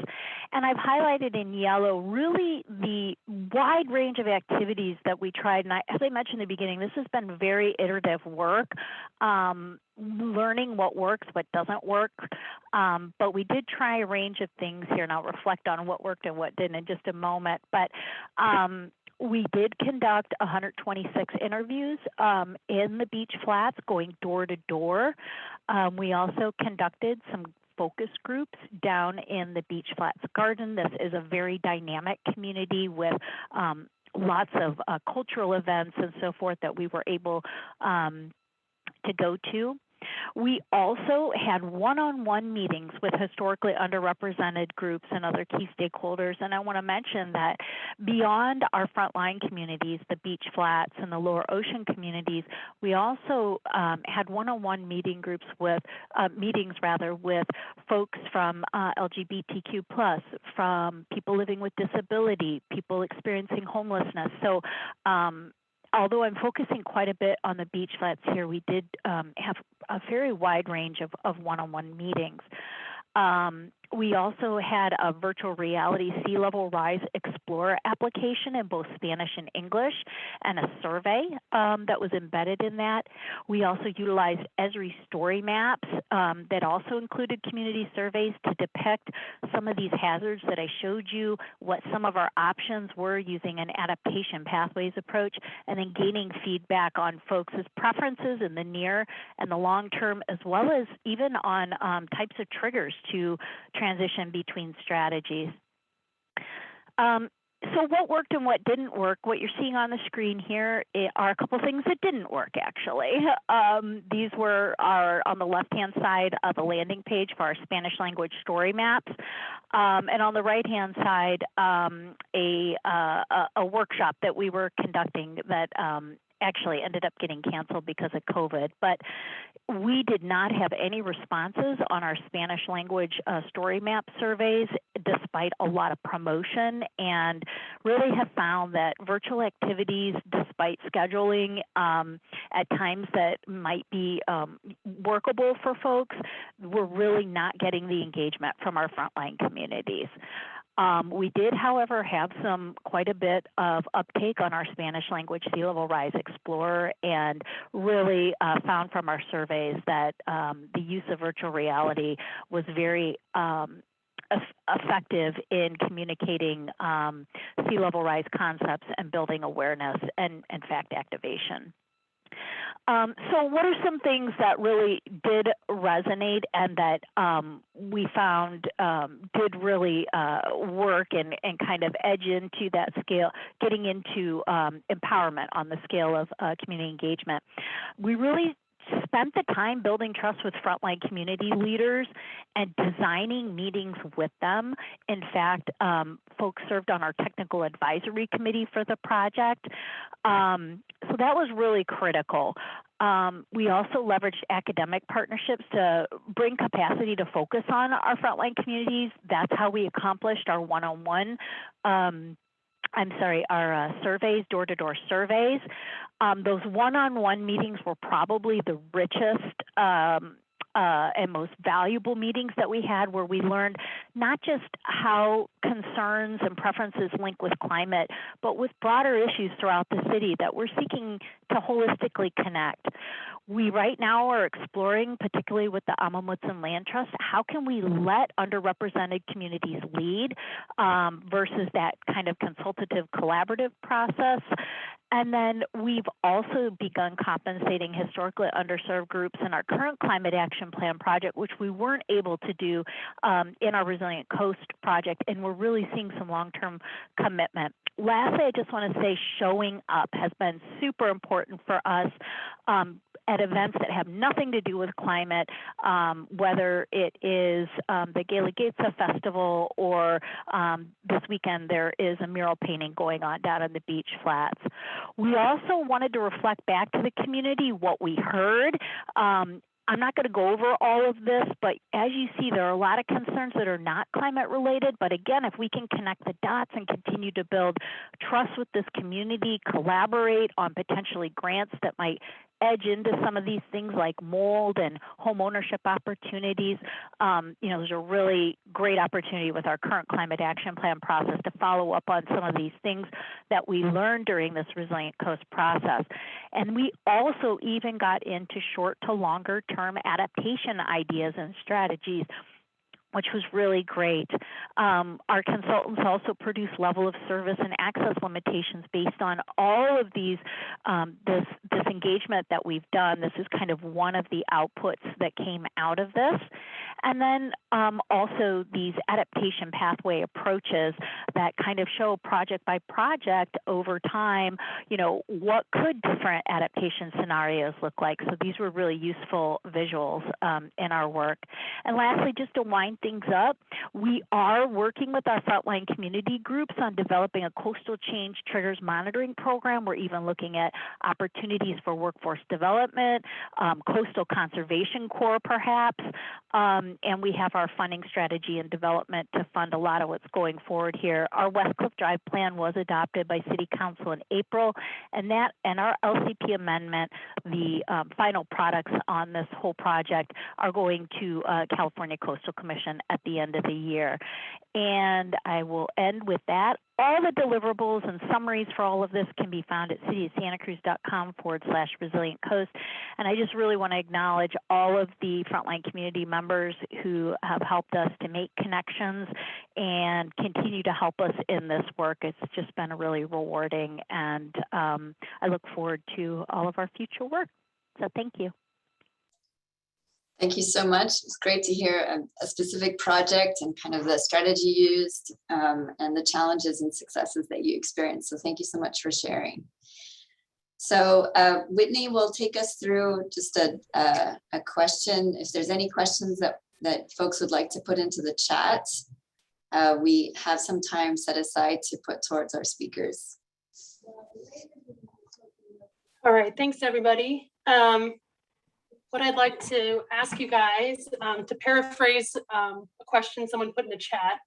And I've highlighted in yellow really the wide range of activities that we tried. And as I mentioned in the beginning, this has been very iterative work, learning what works, what doesn't work. But we did try a range of things here, and I'll reflect on what worked and what didn't in just a moment. But we did conduct 126 interviews in the Beach Flats, going door to door. We also conducted some focus groups down in the Beach Flats Garden. This is a very dynamic community with lots of cultural events and so forth that we were able to go to. We also had one-on-one meetings with historically underrepresented groups and other key stakeholders. And I want to mention that beyond our frontline communities, the beach flats and the lower ocean communities, we also had one-on-one meetings with folks from LGBTQ+, from people living with disability, people experiencing homelessness. So although I'm focusing quite a bit on the beach flats here, we did have a very wide range of one-on-one meetings. We also had a virtual reality Sea Level Rise Explorer application in both Spanish and English, and a survey that was embedded in that. We also utilized Esri story maps that also included community surveys to depict some of these hazards that I showed you, what some of our options were using an adaptation pathways approach, and then gaining feedback on folks' preferences in the near and the long term, as well as even on types of triggers to transition between strategies. So what worked and what didn't work, what you're seeing on the screen here are a couple things that didn't work, actually. These are on the left-hand side of the landing page for our Spanish language story maps. And on the right-hand side, a workshop that we were conducting that actually ended up getting canceled because of COVID. But we did not have any responses on our Spanish language story map surveys, despite a lot of promotion, and really have found that virtual activities, despite scheduling at times that might be workable for folks, we're really not getting the engagement from our frontline communities. We did, however, have quite a bit of uptake on our Spanish language Sea Level Rise Explorer, and really found from our surveys that the use of virtual reality was very effective in communicating sea level rise concepts and building awareness and, in fact, activation. So what are some things that really did resonate and that we found did really work and kind of edge into that scale, getting into empowerment on the scale of community engagement? We really spent the time building trust with frontline community leaders and designing meetings with them. In fact, folks served on our technical advisory committee for the project. So that was really critical. We also leveraged academic partnerships to bring capacity to focus on our frontline communities. That's how we accomplished our our surveys, door-to-door surveys. Those one-on-one meetings were probably the richest and most valuable meetings that we had, where we learned not just how concerns and preferences link with climate, but with broader issues throughout the city that we're seeking to holistically connect. We right now are exploring, particularly with the Amamutsan Land Trust, how can we let underrepresented communities lead versus that kind of consultative collaborative process. And then we've also begun compensating historically underserved groups in our current climate action plan project, which we weren't able to do in our Resilient Coast project, and we're really seeing some long-term commitment. Lastly, I just want to say showing up has been super important for us at events that have nothing to do with climate, whether it is the Gala Gatesa Festival or this weekend there is a mural painting going on down on the beach flats. We also wanted to reflect back to the community what we heard. I'm not going to go over all of this, but as you see, there are a lot of concerns that are not climate related. But again, if we can connect the dots and continue to build trust with this community, collaborate on potentially grants that might edge into some of these things like mold and home ownership opportunities, there's a really great opportunity with our current climate action plan process to follow up on some of these things that we learned during this Resilient Coast process. And we also even got into short to longer term adaptation ideas and strategies. which was really great. Our consultants also produce level of service and access limitations based on all of these, this engagement that we've done. This is kind of one of the outputs that came out of this. And then also these adaptation pathway approaches that kind of show project by project over time, you know, what could different adaptation scenarios look like. So these were really useful visuals in our work. And lastly, just to wind things up, we are working with our frontline community groups on developing a coastal change triggers monitoring program. We're even looking at opportunities for workforce development, coastal conservation corps perhaps, and we have our funding strategy and development to fund a lot of what's going forward here. Our West Cliff Drive plan was adopted by City Council in April, and our LCP amendment, the final products on this whole project are going to California Coastal Commission at the end of the year. And I will end with that. All the deliverables and summaries for all of this can be found at cityofsantacruz.com/resilient coast. And I just really want to acknowledge all of the frontline community members who have helped us to make connections and continue to help us in this work. It's just been really rewarding, and I look forward to all of our future work. So thank you. Thank you so much. It's great to hear a specific project and kind of the strategy used and the challenges and successes that you experienced. So thank you so much for sharing. So Whitney will take us through just a question. If there's any questions that folks would like to put into the chat, we have some time set aside to put towards our speakers. All right, thanks everybody. What I'd like to ask you guys, to paraphrase a question someone put in the chat,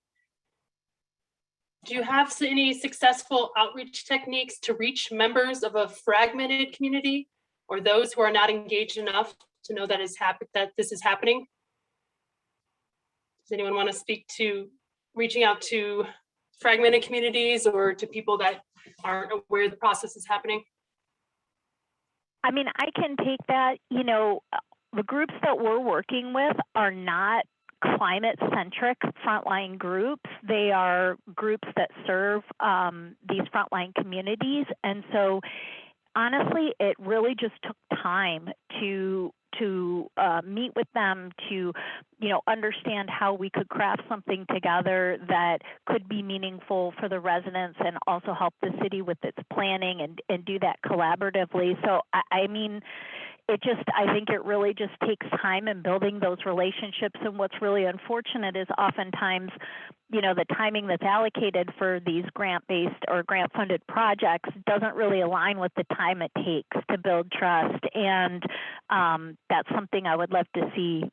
do you have any successful outreach techniques to reach members of a fragmented community or those who are not engaged enough to know that this is happening? Does anyone want to speak to reaching out to fragmented communities or to people that aren't aware the process is happening? I mean, I can take that. You know, the groups that we're working with are not climate-centric frontline groups. They are groups that serve these frontline communities. And so, honestly, it really just took time to meet with them, to understand how we could craft something together that could be meaningful for the residents and also help the city with its planning and do that collaboratively. So I mean, I think it really just takes time in building those relationships. And what's really unfortunate is oftentimes, the timing that's allocated for these grant-based or grant-funded projects doesn't really align with the time it takes to build trust. And that's something I would love to see,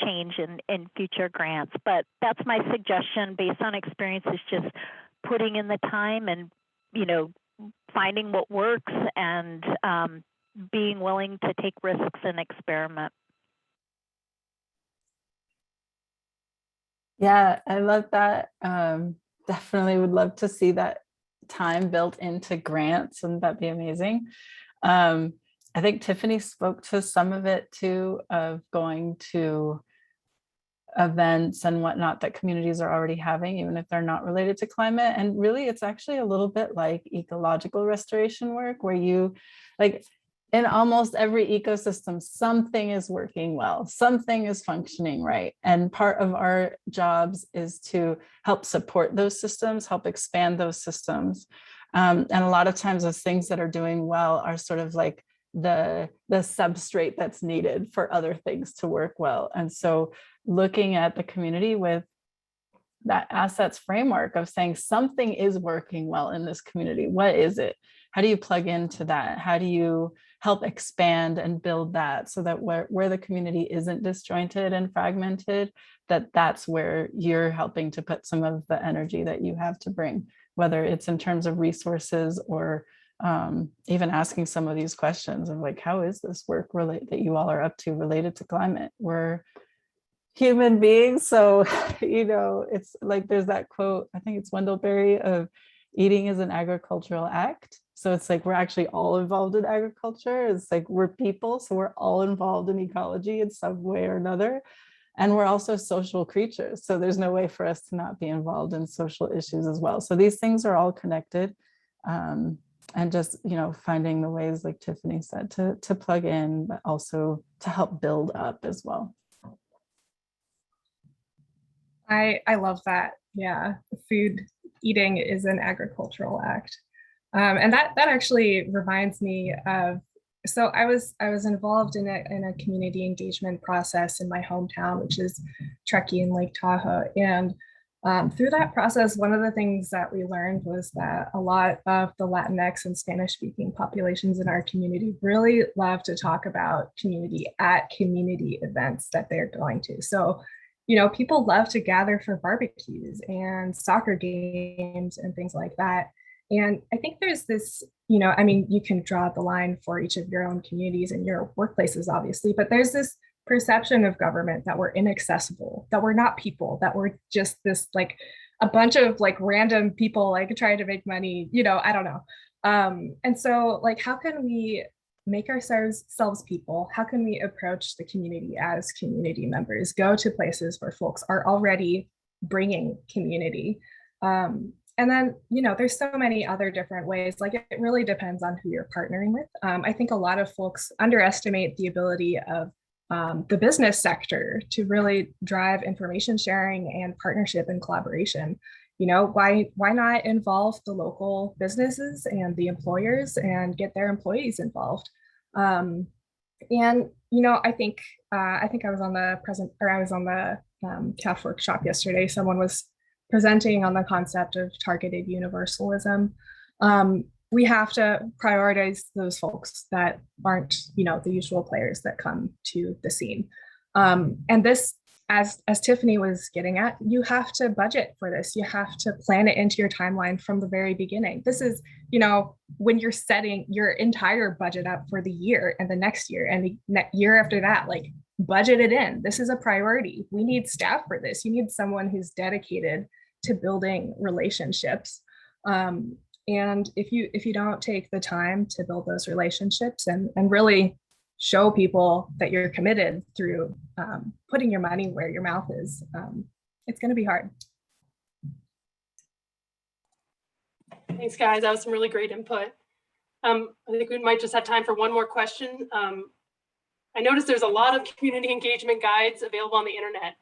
change in future grants. But that's my suggestion based on experience, is just putting in the time and, finding what works and being willing to take risks and experiment. Yeah, I love that. Definitely would love to see that time built into grants, and that'd be amazing. I think Tiffany spoke to some of it too, of going to events and whatnot that communities are already having, even if they're not related to climate. And really, it's actually a little bit like ecological restoration work, where you, like, in almost every ecosystem, something is working well, something is functioning right. And part of our jobs is to help support those systems, help expand those systems. And a lot of times those things that are doing well are sort of like the substrate that's needed for other things to work well. And so looking at the community with that assets framework of saying something is working well in this community. What is it? How do you plug into that? How do you help expand and build that so that where the community isn't disjointed and fragmented, that's where you're helping to put some of the energy that you have to bring, whether it's in terms of resources or even asking some of these questions of like, how is this work that you all are up to related to climate? We're human beings. So, it's like, there's that quote, I think it's Wendell Berry, of eating is an agricultural act. So it's like, we're actually all involved in agriculture. It's like, we're people. So we're all involved in ecology in some way or another. And we're also social creatures. So there's no way for us to not be involved in social issues as well. So these things are all connected. And just, finding the ways, like Tiffany said, to plug in, but also to help build up as well. I love that. Yeah, food eating is an agricultural act. And that actually reminds me of, so I was involved in a community engagement process in my hometown, which is Truckee and Lake Tahoe. And through that process, one of the things that we learned was that a lot of the Latinx and Spanish-speaking populations in our community really love to talk about community at community events that they're going to. So, people love to gather for barbecues and soccer games and things like that. And I think there's this, you can draw the line for each of your own communities and your workplaces, obviously, but there's this perception of government that we're inaccessible, that we're not people, that we're just this like a bunch of like random people like trying to make money, I don't know. And so like, how can we make ourselves people? How can we approach the community as community members, go to places where folks are already bringing community? And then, there's so many other different ways, like it really depends on who you're partnering with. I think a lot of folks underestimate the ability of the business sector to really drive information sharing and partnership and collaboration. Why not involve the local businesses and the employers and get their employees involved? And I think I was on the CAF workshop yesterday. Someone was presenting on the concept of targeted universalism. We have to prioritize those folks that aren't, the usual players that come to the scene. And this, as Tiffany was getting at, you have to budget for this. You have to plan it into your timeline from the very beginning. This is, when you're setting your entire budget up for the year and the next year and the year after that, like budget it in. This is a priority. We need staff for this. You need someone who's dedicated to building relationships. And if you don't take the time to build those relationships and really show people that you're committed through putting your money where your mouth is, it's going to be hard. Thanks, guys. That was some really great input. I think we might just have time for one more question. I noticed there's a lot of community engagement guides available on the internet.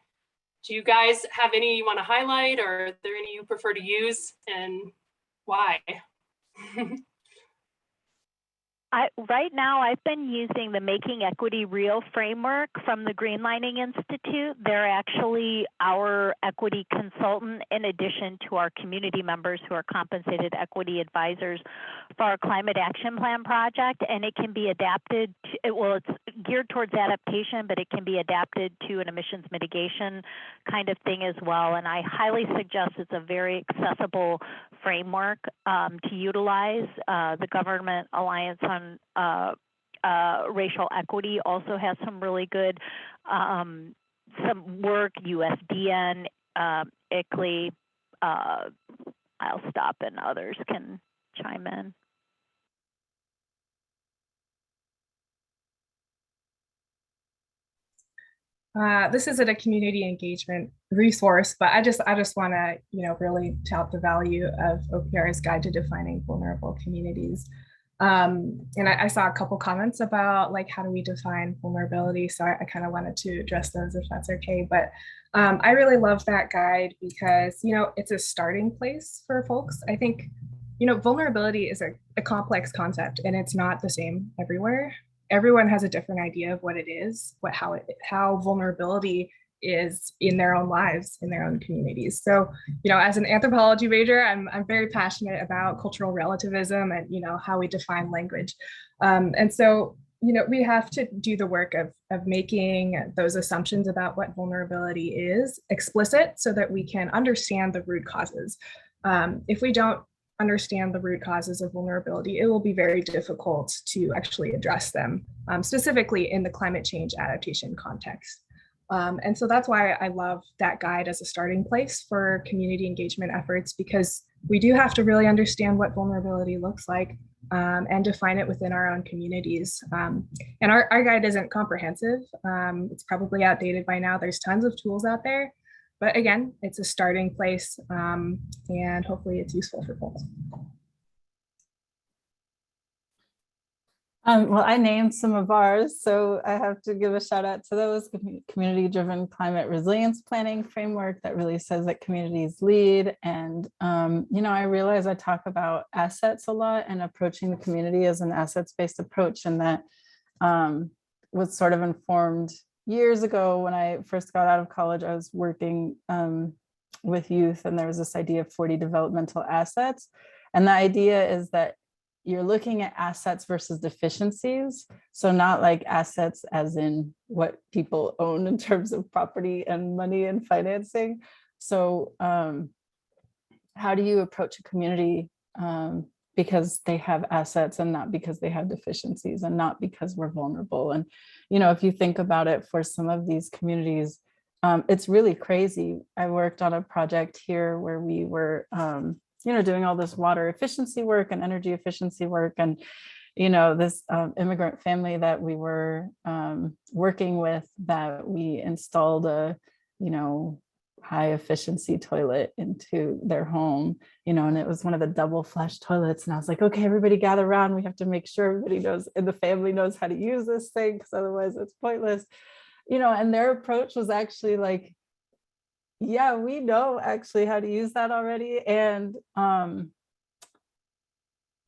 Do you guys have any you want to highlight, or are there any you prefer to use, and why? Right now, I've been using the Making Equity Real framework from the Greenlining Institute. They're actually our equity consultant in addition to our community members who are compensated equity advisors for our climate action plan project. And it can be adapted to, it's geared towards adaptation, but it can be adapted to an emissions mitigation kind of thing as well. And I highly suggest it's a very accessible framework to utilize. The Government Alliance on Racial Equity also has some really good some work. USDN, ICLEI, I'll stop and others can chime in. This isn't a community engagement resource, but I just want to really tout the value of OPR's Guide to Defining Vulnerable Communities. And I saw a couple comments about like, how do we define vulnerability? So I kind of wanted to address those if that's okay. But I really love that guide because, it's a starting place for folks. I think, vulnerability is a complex concept and it's not the same everywhere. Everyone has a different idea of what it is, how vulnerability is in their own lives, in their own communities. So, as an anthropology major, I'm very passionate about cultural relativism and, how we define language. And so, we have to do the work of making those assumptions about what vulnerability is explicit so that we can understand the root causes. If we don't understand the root causes of vulnerability, it will be very difficult to actually address them, specifically in the climate change adaptation context. And so that's why I love that guide as a starting place for community engagement efforts, because we do have to really understand what vulnerability looks like. and define it within our own communities. And our guide isn't comprehensive. It's probably outdated by now. There's tons of tools out there, but again, it's a starting place, and hopefully it's useful for folks. Well, I named some of ours, so I have to give a shout out to those. Community-driven climate resilience planning framework that really says that communities lead. And, you know, I realize I talk about assets a lot and approaching the community as an assets-based approach, and that was sort of informed years ago when I first got out of college. I was working with youth, and there was this idea of 40 developmental assets. And the idea is that you're looking at assets versus deficiencies. So not like assets as in what people own in terms of property and money and financing. So how do you approach a community because they have assets and not because they have deficiencies and not because we're vulnerable? And, you know, if you think about it, for some of these communities, it's really crazy. I worked on a project here where we were you know, doing all this water efficiency work and energy efficiency work. And, you know, this immigrant family that we were working with, that we installed a, you know, high efficiency toilet into their home, you know, and it was one of the double flush toilets. And I was like, okay, everybody gather around. We have to make sure everybody knows in the family knows how to use this thing, because otherwise it's pointless, you know. And their approach was actually like, yeah, we know actually how to use that already. And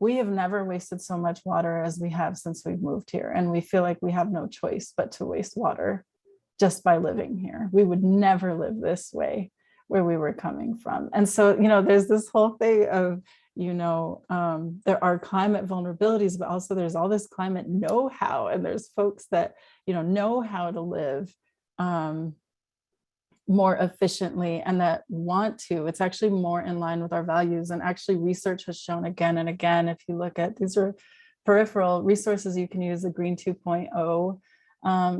we have never wasted so much water as we have since we've moved here. And we feel like we have no choice but to waste water just by living here. We would never live this way where we were coming from. And so, you know, there's this whole thing of, you know, there are climate vulnerabilities, but also there's all this climate know-how, and there's folks that, you know how to live more efficiently and that want to. It's actually more in line with our values. And actually research has shown again and again, if you look at, these are peripheral resources you can use, the Green 2.0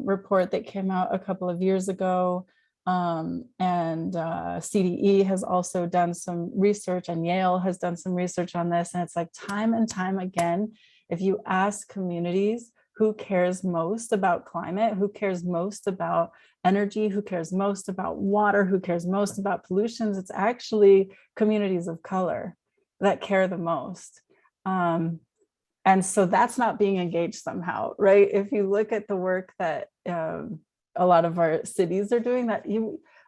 report that came out a couple of years ago. And CDE has also done some research, and Yale has done some research on this. And it's like time and time again, if you ask communities who cares most about climate, who cares most about energy, who cares most about water, who cares most about pollutions, it's actually communities of color that care the most. And so that's not being engaged somehow, right? If you look at the work that a lot of our cities are doing, that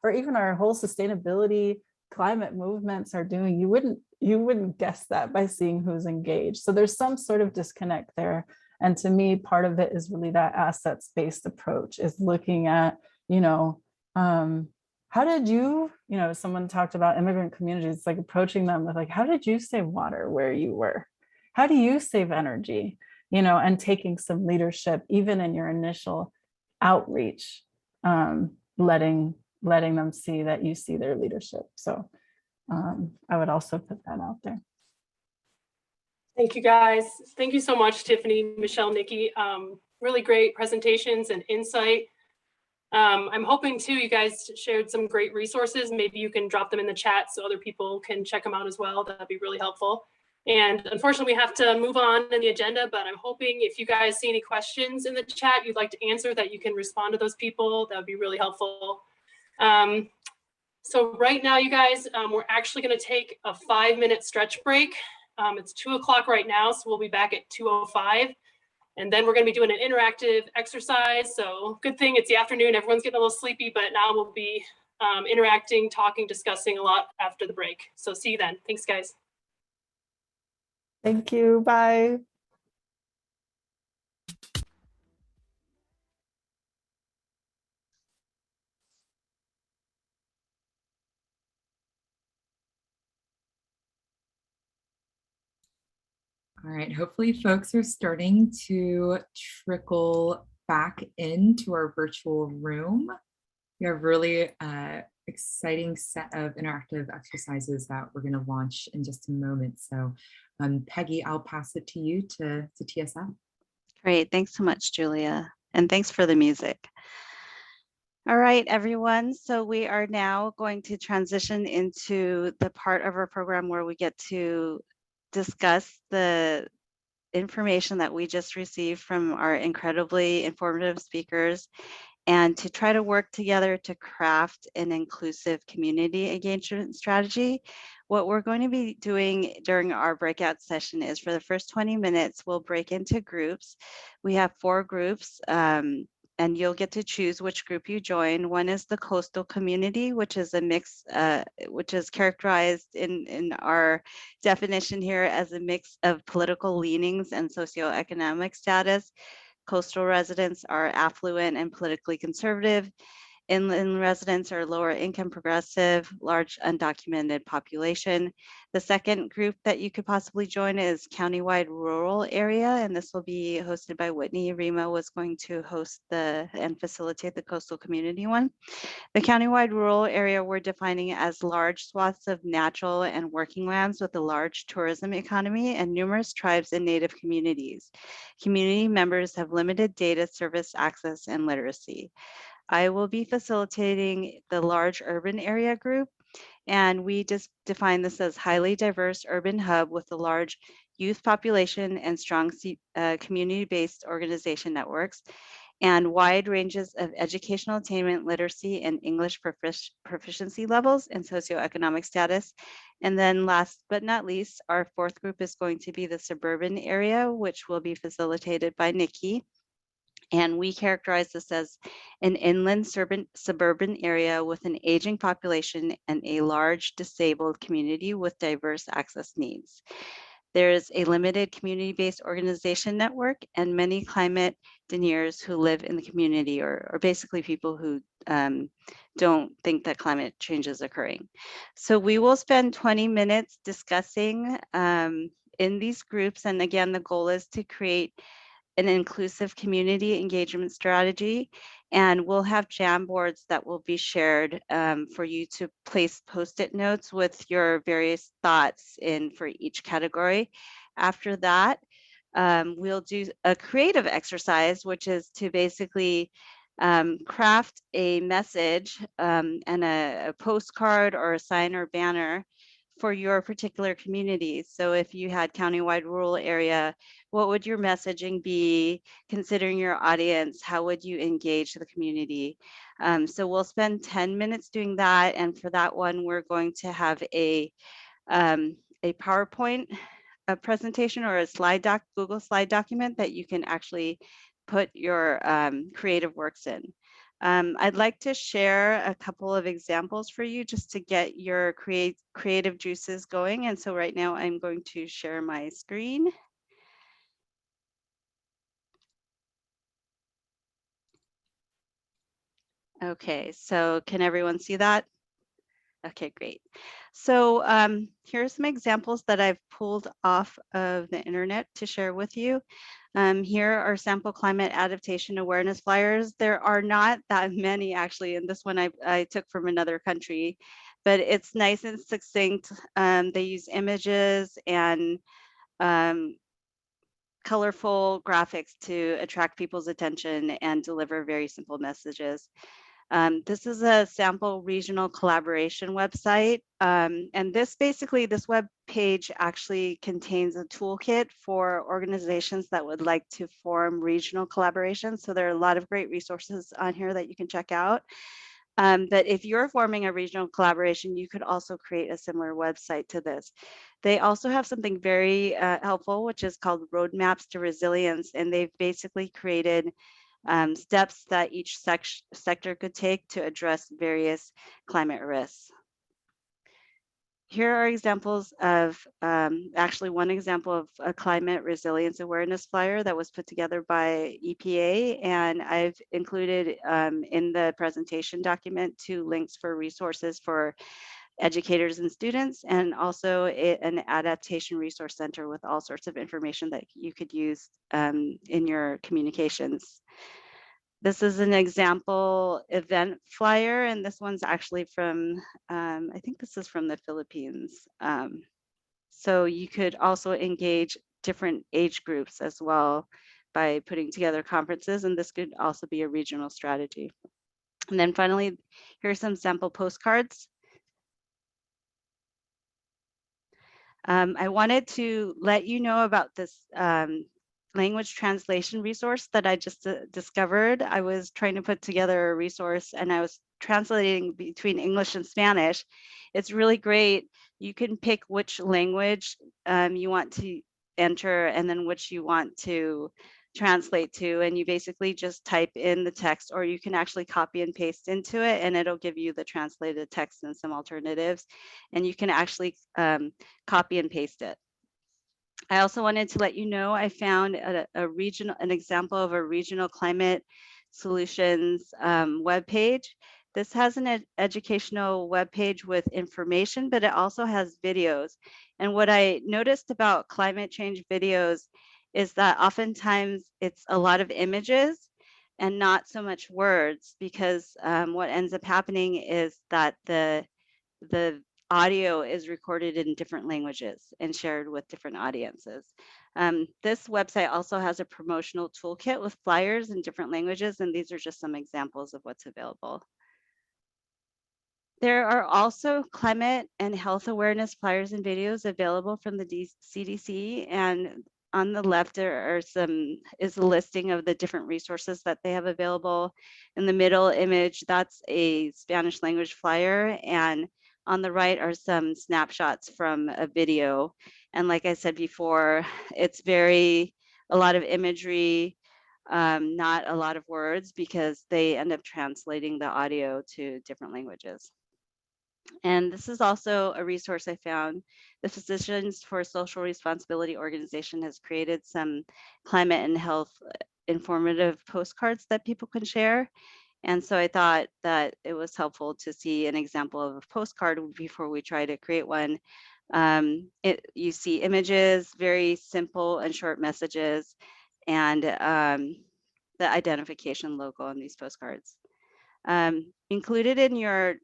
or even our whole sustainability climate movements are doing, you wouldn't guess that by seeing who's engaged. So there's some sort of disconnect there. And to me, part of it is really that assets-based approach, is looking at, you know, how did you, you know, someone talked about immigrant communities, like approaching them with like, how did you save water where you were? How do you save energy? You know, and taking some leadership, even in your initial outreach, letting them see that you see their leadership. So I would also put that out there. Thank you, guys. Thank you so much, Tiffany, Michelle, Nikki. Really great presentations and insight. I'm hoping too, you guys shared some great resources. Maybe you can drop them in the chat so other people can check them out as well. That'd be really helpful. And unfortunately, we have to move on in the agenda, but I'm hoping if you guys see any questions in the chat you'd like to answer, that you can respond to those people. That would be really helpful. So right now, you guys, we're actually going to take a 5-minute stretch break. It's 2 o'clock right now, so we'll be back at 2:05. And then we're going to be doing an interactive exercise. So good thing it's the afternoon. Everyone's getting a little sleepy, but now we'll be interacting, talking, discussing a lot after the break. So see you then. Thanks, guys. Thank you. Bye. All right, hopefully folks are starting to trickle back into our virtual room. We have really exciting set of interactive exercises that we're going to launch in just a moment. So Peggy, I'll pass it to you to tee us up. Great, thanks so much, Julia. And thanks for the music. All right, everyone. So we are now going to transition into the part of our program where we get to discuss the information that we just received from our incredibly informative speakers and to try to work together to craft an inclusive community engagement strategy. What we're going to be doing during our breakout session is for the first 20 minutes, we'll break into groups. We have 4 groups, and you'll get to choose which group you join. One is the coastal community, which is a mix, which is characterized in our definition here as a mix of political leanings and socioeconomic status. Coastal residents are affluent and politically conservative. Inland residents are lower income progressive, large undocumented population. The second group that you could possibly join is Countywide Rural Area, and this will be hosted by Whitney. Rima was going to host and facilitate the coastal community one. The Countywide Rural Area we're defining as large swaths of natural and working lands with a large tourism economy and numerous tribes and native communities. Community members have limited data service access and literacy. I will be facilitating the large urban area group, and we just define this as highly diverse urban hub with a large youth population and strong community-based organization networks and wide ranges of educational attainment, literacy, and English proficiency levels and socioeconomic status. And then last but not least, our 4th group is going to be the suburban area, which will be facilitated by Nikki. And we characterize this as an inland suburban area with an aging population and a large disabled community with diverse access needs. There is a limited community-based organization network and many climate deniers who live in the community, or basically people who don't think that climate change is occurring. So we will spend 20 minutes discussing in these groups. And again, the goal is to create an inclusive community engagement strategy, and we'll have jam boards that will be shared for you to place post-it notes with your various thoughts in for each category. After that, we'll do a creative exercise, which is to basically craft a message and a postcard or a sign or banner for your particular community. So if you had Countywide Rural Area, what would your messaging be? Considering your audience, how would you engage the community? So we'll spend 10 minutes doing that. And for that one, we're going to have a PowerPoint presentation or a Google slide document that you can actually put your creative works in. I'd like to share a couple of examples for you just to get your creative juices going. And so right now I'm going to share my screen. Okay, so can everyone see that? Okay, great. So here are some examples that I've pulled off of the internet to share with you. Here are sample climate adaptation awareness flyers. There are not that many actually, and this one I took from another country, but it's nice and succinct. They use images and colorful graphics to attract people's attention and deliver very simple messages. This is a sample regional collaboration website. And this web page actually contains a toolkit for organizations that would like to form regional collaborations. So there are a lot of great resources on here that you can check out. But if you're forming a regional collaboration, you could also create a similar website to this. They also have something very helpful, which is called Roadmaps to Resilience. And they've basically created steps that each sector could take to address various climate risks. Here are examples of, actually one example of a climate resilience awareness flyer that was put together by EPA, and I've included in the presentation document 2 links for resources for educators and students, and also an adaptation resource center with all sorts of information that you could use in your communications. This is an example event flyer, and this one's actually from, I think this is from the Philippines. So you could also engage different age groups as well by putting together conferences, and this could also be a regional strategy. And then finally, here's some sample postcards. I wanted to let you know about this language translation resource that I just discovered. I was trying to put together a resource and I was translating between English and Spanish. It's really great. You can pick which language you want to enter and then which you want to translate to, and you basically just type in the text, or you can actually copy and paste into it and it'll give you the translated text and some alternatives, and you can actually copy and paste it. I also wanted to let you know I found an example of a regional climate solutions webpage. This has an educational webpage with information, but it also has videos. And what I noticed about climate change videos is that oftentimes it's a lot of images and not so much words, because what ends up happening is that the audio is recorded in different languages and shared with different audiences. This website also has a promotional toolkit with flyers in different languages, and these are just some examples of what's available. There are also climate and health awareness flyers and videos available from the CDC, and on the left there are is a listing of the different resources that they have available. In the middle image, that's a Spanish language flyer, and on the right are some snapshots from a video. And like I said before, it's a lot of imagery, not a lot of words, because they end up translating the audio to different languages. And this is also a resource I found. The Physicians for Social Responsibility organization has created some climate and health informative postcards that people can share. And so I thought that it was helpful to see an example of a postcard before we try to create one. You see images, very simple and short messages, and the identification logo on these postcards. Included in your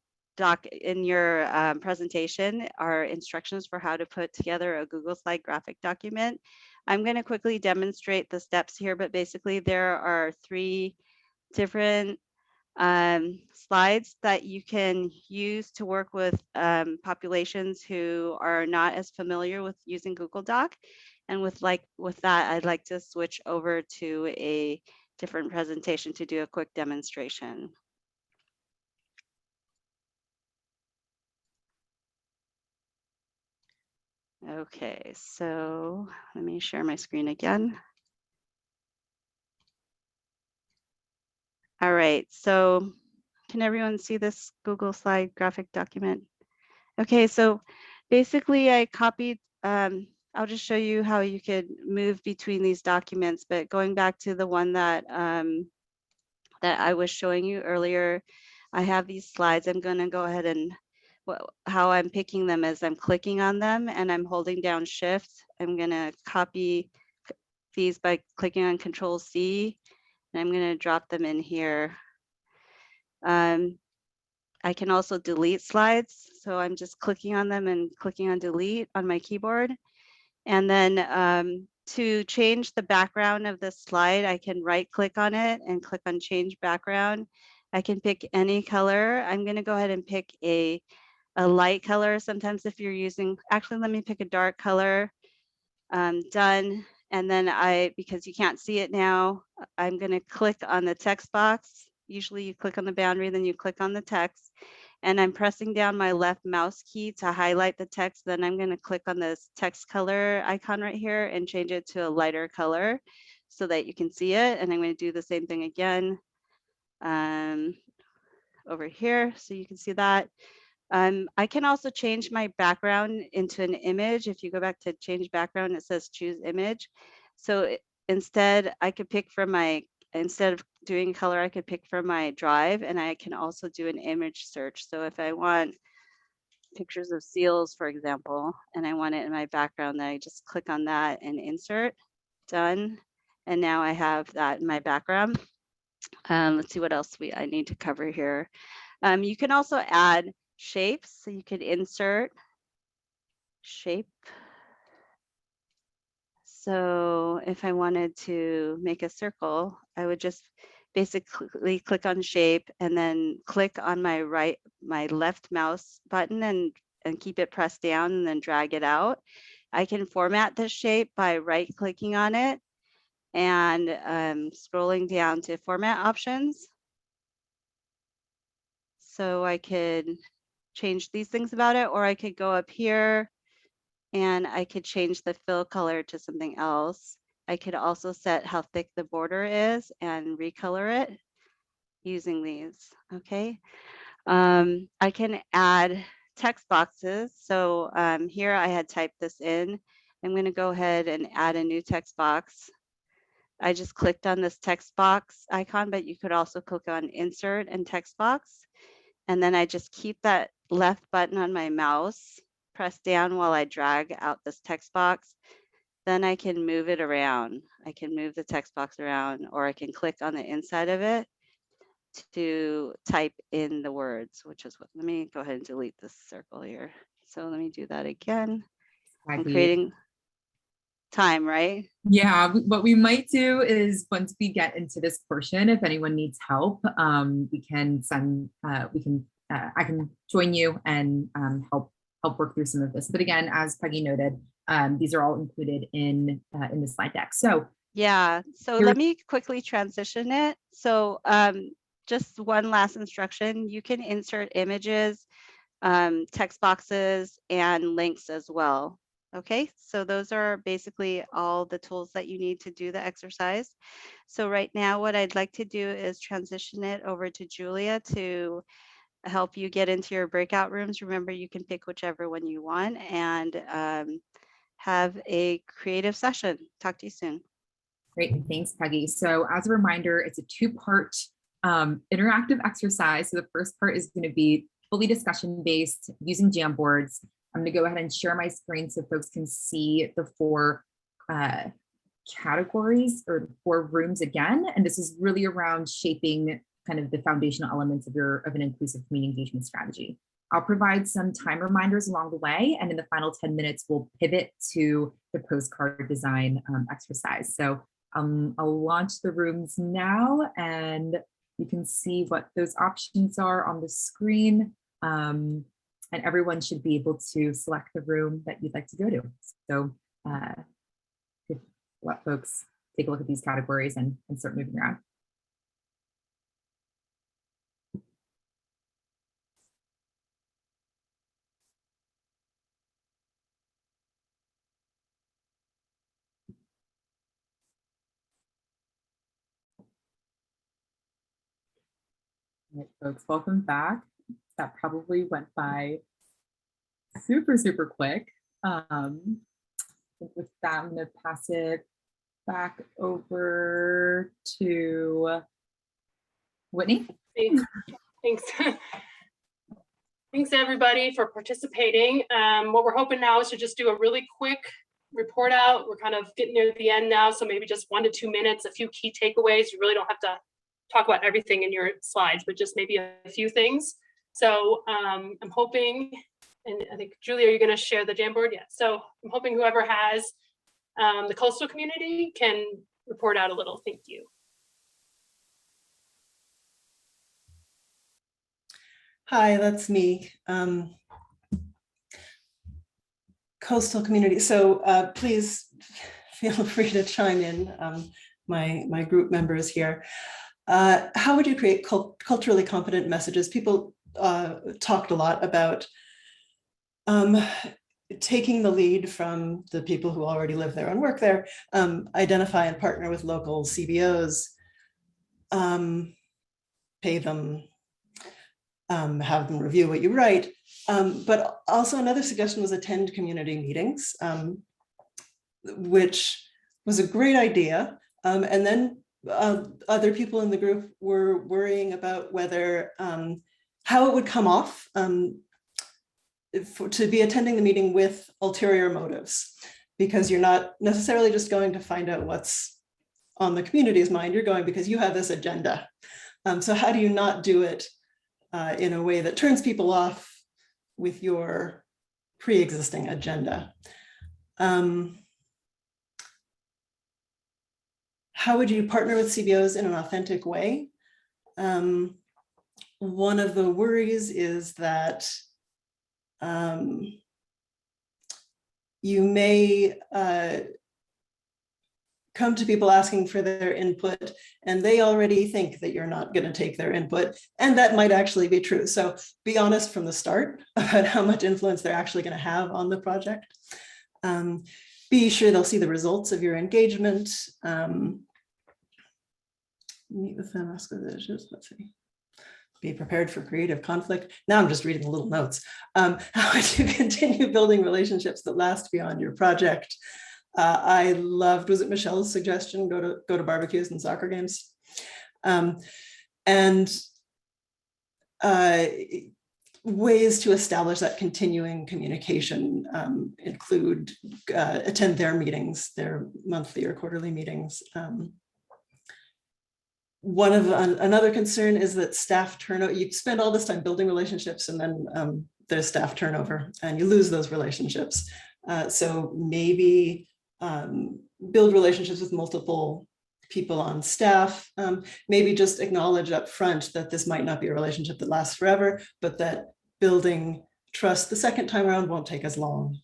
presentation are instructions for how to put together a Google Slide graphic document. I'm going to quickly demonstrate the steps here, but basically there are 3 different slides that you can use to work with populations who are not as familiar with using Google Doc. And with that, I'd like to switch over to a different presentation to do a quick demonstration. Okay, so let me share my screen again. All right, so can everyone see this Google Slide graphic document? Okay, so basically I copied, I'll just show you how you could move between these documents, but going back to the one that, that I was showing you earlier, I have these slides. I'm gonna go ahead and how I'm picking them is I'm clicking on them and I'm holding down Shift. I'm gonna copy these by clicking on Control-C, and I'm gonna drop them in here. I can also delete slides. So I'm just clicking on them and clicking on delete on my keyboard. And then to change the background of the slide, I can right click on it and click on change background. I can pick any color. I'm gonna go ahead and pick a light color. Sometimes if you're using, actually, let me pick a dark color. Done. And then because you can't see it now, I'm going to click on the text box. Usually you click on the boundary, then you click on the text. And I'm pressing down my left mouse key to highlight the text. Then I'm going to click on this text color icon right here and change it to a lighter color so that you can see it. And I'm going to do the same thing again over here so you can see that. I can also change my background into an image. If you go back to change background, it says choose image. So instead, I could pick from instead of doing color, I could pick from my drive, and I can also do an image search. So if I want pictures of seals, for example, and I want it in my background, then I just click on that and insert, done. And now I have that in my background. Let's see what else I need to cover here. You can also add shapes, so you could insert shape. So if I wanted to make a circle, I would just basically click on shape and then click on my left mouse button and keep it pressed down and then drag it out. I can format this shape by right-clicking on it and scrolling down to format options. So I could change these things about it, or I could go up here and I could change the fill color to something else. I could also set how thick the border is and recolor it using these, okay? I can add text boxes. So here I had typed this in. I'm gonna go ahead and add a new text box. I just clicked on this text box icon, but you could also click on insert and text box. And then I just keep that left button on my mouse, press down while I drag out this text box. Then I can move it around. I can move the text box around, or I can click on the inside of it to type in the words, which is what, let me go ahead and delete this circle here. So let me do that again. I'm creating time, right? Yeah, what we might do is once we get into this portion, if anyone needs help, we can send, I can join you and help work through some of this. But again, as Peggy noted, these are all included in the slide deck. So yeah, so let me quickly transition it. So just one last instruction, you can insert images, text boxes, and links as well. Okay, so those are basically all the tools that you need to do the exercise. So right now, what I'd like to do is transition it over to Julia to help you get into your breakout rooms. Remember, you can pick whichever one you want and have a creative session. Talk to you soon. Great, thanks, Peggy. So as a reminder, it's a two-part interactive exercise. So the first part is going to be fully discussion-based using Jamboards. I'm going to go ahead and share my screen so folks can see the four categories or 4 rooms again. And this is really around shaping kind of the foundational elements of an inclusive community engagement strategy. I'll provide some time reminders along the way, and in the final 10 minutes, we'll pivot to the postcard design exercise. So I'll launch the rooms now, and you can see what those options are on the screen. And everyone should be able to select the room that you'd like to go to. So let folks take a look at these categories and start moving around. All right, folks, welcome back. That probably went by super, super quick. With that, I'm going to pass it back over to Whitney. Thanks. Thanks everybody for participating. What we're hoping now is to just do a really quick report out. We're kind of getting near the end now, so maybe just 1 to 2 minutes, a few key takeaways. You really don't have to talk about everything in your slides, but just maybe a few things. So I'm hoping, and I think, Julia, are you going to share the Jamboard? Yeah. So I'm hoping whoever has the coastal community can report out a little. Thank you. Hi, that's me. Coastal community. So please feel free to chime in, my group members here. How would you create culturally competent messages? People talked a lot about taking the lead from the people who already live there and work there, identify and partner with local CBOs, pay them, have them review what you write. But also another suggestion was attend community meetings, which was a great idea. And then other people in the group were worrying about whether, how it would come off to be attending the meeting with ulterior motives, because you're not necessarily just going to find out what's on the community's mind, you're going because you have this agenda. So how do you not do it in a way that turns people off with your pre-existing agenda? How would you partner with CBOs in an authentic way? One of the worries is that you may come to people asking for their input, and they already think that you're not going to take their input, and that might actually be true. So be honest from the start about how much influence they're actually going to have on the project. Be sure they'll see the results of your engagement. Meet with them, ask the issues. Let's see. Be prepared for creative conflict. Now I'm just reading the little notes. How would you continue building relationships that last beyond your project? I loved, was it Michelle's suggestion? Go to barbecues and soccer games. Ways to establish that continuing communication include attend their meetings, their monthly or quarterly meetings. Another concern is that staff turnover. You spend all this time building relationships, and then there's staff turnover, and you lose those relationships. So maybe build relationships with multiple people on staff. Maybe just acknowledge up front that this might not be a relationship that lasts forever, but that building trust the second time around won't take as long.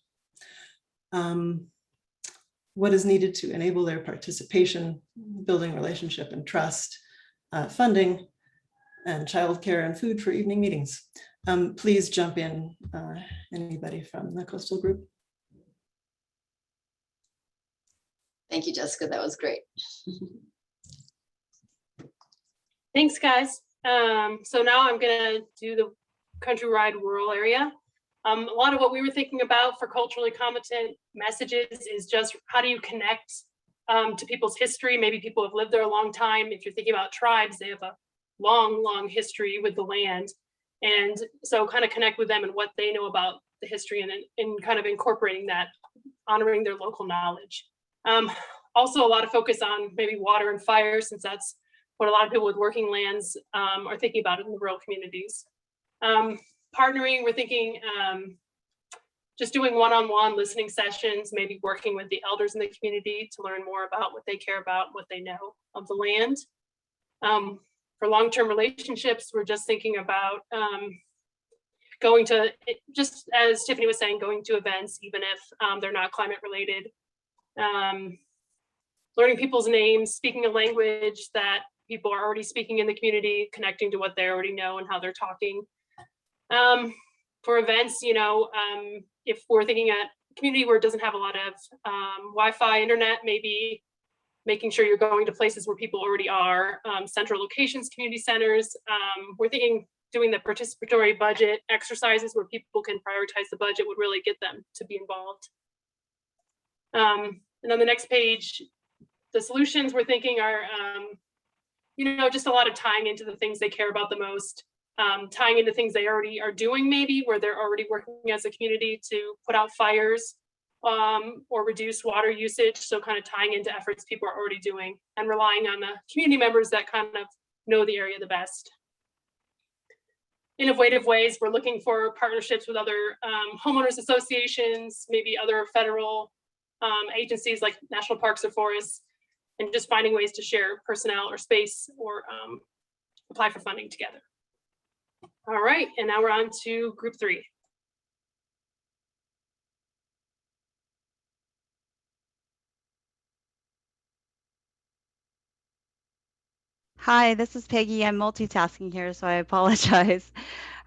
What is needed to enable their participation, building relationship and trust, funding, and childcare and food for evening meetings. Please jump in, anybody from the coastal group. Thank you, Jessica. That was great. Thanks, guys. So now I'm going to do the Countrywide rural area. A lot of what we were thinking about for culturally competent messages is just how do you connect to people's history? Maybe people have lived there a long time. If you're thinking about tribes, they have a long, long history with the land. And so kind of connect with them and what they know about the history, and kind of incorporating that, honoring their local knowledge. Also a lot of focus on maybe water and fire, since that's what a lot of people with working lands are thinking about in the rural communities. Partnering, we're thinking just doing one-on-one listening sessions, maybe working with the elders in the community to learn more about what they care about, what they know of the land. For long-term relationships, we're just thinking about going to, just as Tiffany was saying, going to events, even if they're not climate related. Learning people's names, speaking a language that people are already speaking in the community, connecting to what they already know and how they're talking. For events, you know, if we're thinking at a community where it doesn't have a lot of Wi-Fi, internet, maybe making sure you're going to places where people already are, central locations, community centers. We're thinking doing the participatory budget exercises where people can prioritize the budget would really get them to be involved. And on the next page, the solutions we're thinking are, you know, just a lot of tying into the things they care about the most, tying into things they already are doing, maybe where they're already working as a community to put out fires or reduce water usage. So kind of tying into efforts people are already doing and relying on the community members that kind of know the area the best. Innovative ways, we're looking for partnerships with other homeowners associations, maybe other federal agencies like national parks or forests, and just finding ways to share personnel or space or apply for funding together. All right, and now we're on to group 3. Hi, this is Peggy. I'm multitasking here, so I apologize.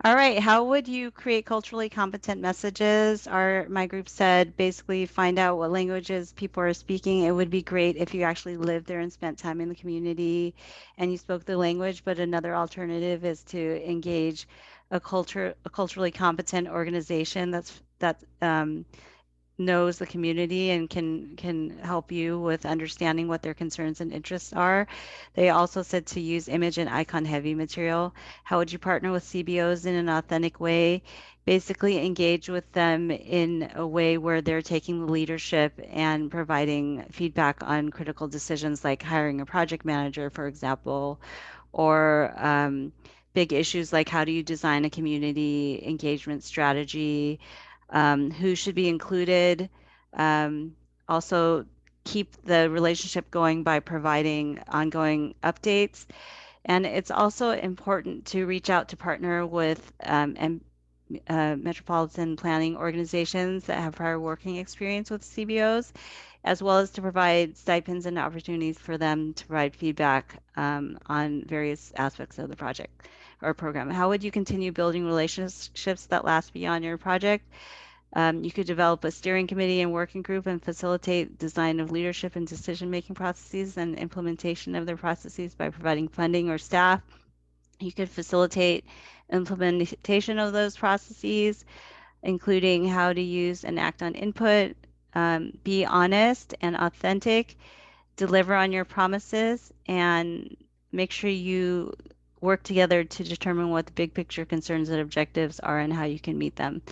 All right, how would you create culturally competent messages? My group said basically find out what languages people are speaking. It would be great if you actually lived there and spent time in the community and you spoke the language, but another alternative is to engage a culturally competent organization that knows the community and can help you with understanding what their concerns and interests are. They also said to use image and icon heavy material. How would you partner with CBOs in an authentic way? Basically engage with them in a way where they're taking the leadership and providing feedback on critical decisions like hiring a project manager, for example, or big issues like how do you design a community engagement strategy, who should be included. Also keep the relationship going by providing ongoing updates. And it's also important to reach out to partner with and metropolitan planning organizations that have prior working experience with CBOs, as well as to provide stipends and opportunities for them to provide feedback on various aspects of the project or program. How would you continue building relationships that last beyond your project? You could develop a steering committee and working group and facilitate design of leadership and decision-making processes and implementation of their processes by providing funding or staff. You could facilitate implementation of those processes, including how to use and act on input, be honest and authentic, deliver on your promises, and make sure you work together to determine what the big picture concerns and objectives are and how you can meet them.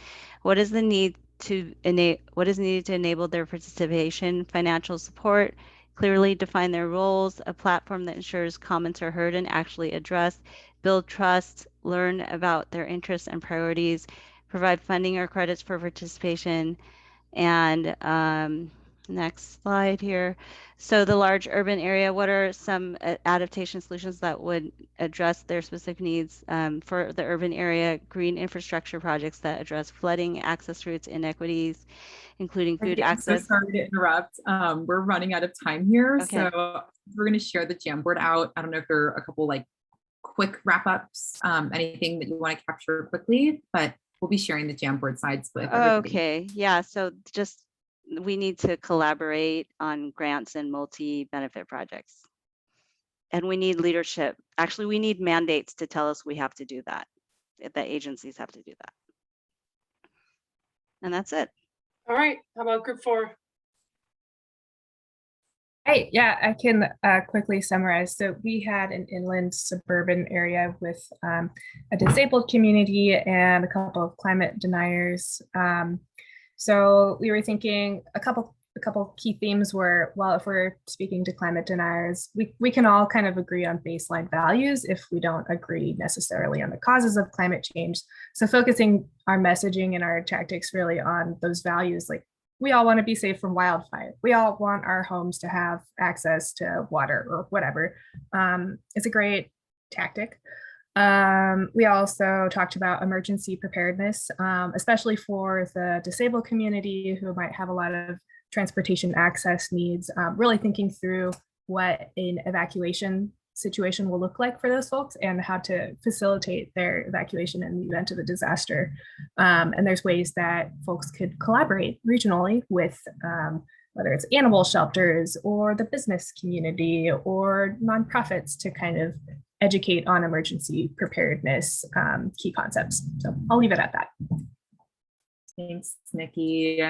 What is needed to enable their participation? Financial support, clearly define their roles, a platform that ensures comments are heard and actually addressed, build trust, learn about their interests and priorities, provide funding or credits for participation, and next slide here. So the large urban area, what are some adaptation solutions that would address their specific needs for the urban area? Green infrastructure projects that address flooding, access routes, inequities, including food access. So sorry to interrupt. We're running out of time here. Okay. So we're going to share the Jamboard out. I don't know if there are a couple like quick wrap-ups, anything that you want to capture quickly, but we'll be sharing the Jamboard slides with everybody. Okay, yeah, so just we need to collaborate on grants and multi-benefit projects. And we need leadership. Actually, we need mandates to tell us we have to do that, that agencies have to do that. And that's it. All right, how about group 4? Hey, yeah, I can quickly summarize. So we had an inland suburban area with a disabled community and a couple of climate deniers. So we were thinking a couple key themes were, well, if we're speaking to climate deniers, we can all kind of agree on baseline values if we don't agree necessarily on the causes of climate change. So focusing our messaging and our tactics really on those values, like we all want to be safe from wildfire. We all want our homes to have access to water or whatever. It's a great tactic. We also talked about emergency preparedness, especially for the disabled community who might have a lot of transportation access needs, really thinking through what an evacuation situation will look like for those folks and how to facilitate their evacuation in the event of a disaster. And there's ways that folks could collaborate regionally with whether it's animal shelters or the business community or nonprofits to kind of educate on emergency preparedness key concepts. So I'll leave it at that. Thanks, Nikki.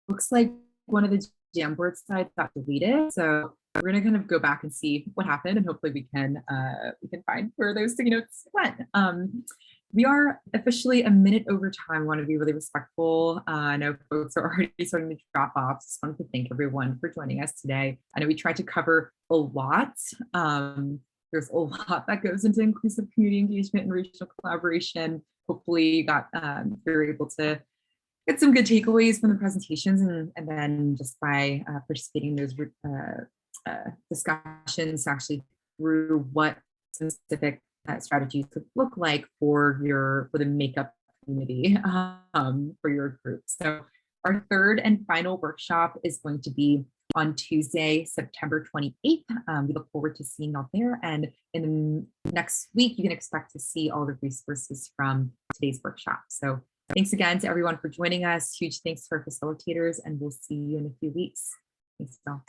Looks like one of the Jamboard slides got deleted. So we're gonna kind of go back and see what happened, and hopefully we can find where those sticky notes went. We are officially a minute over time. I want to be really respectful. I know folks are already starting to drop off. Just wanted to thank everyone for joining us today. I know we tried to cover a lot. There's a lot that goes into inclusive community engagement and regional collaboration. Hopefully you're able to get some good takeaways from the presentations, and then just by participating in those discussions actually through what specific strategies could look like for the makeup community for your group. So our third and final workshop is going to be on Tuesday, September 28th. We look forward to seeing you all there. And in the next week, you can expect to see all the resources from today's workshop. So thanks again to everyone for joining us. Huge thanks to our facilitators, and we'll see you in a few weeks. Thanks, Phil.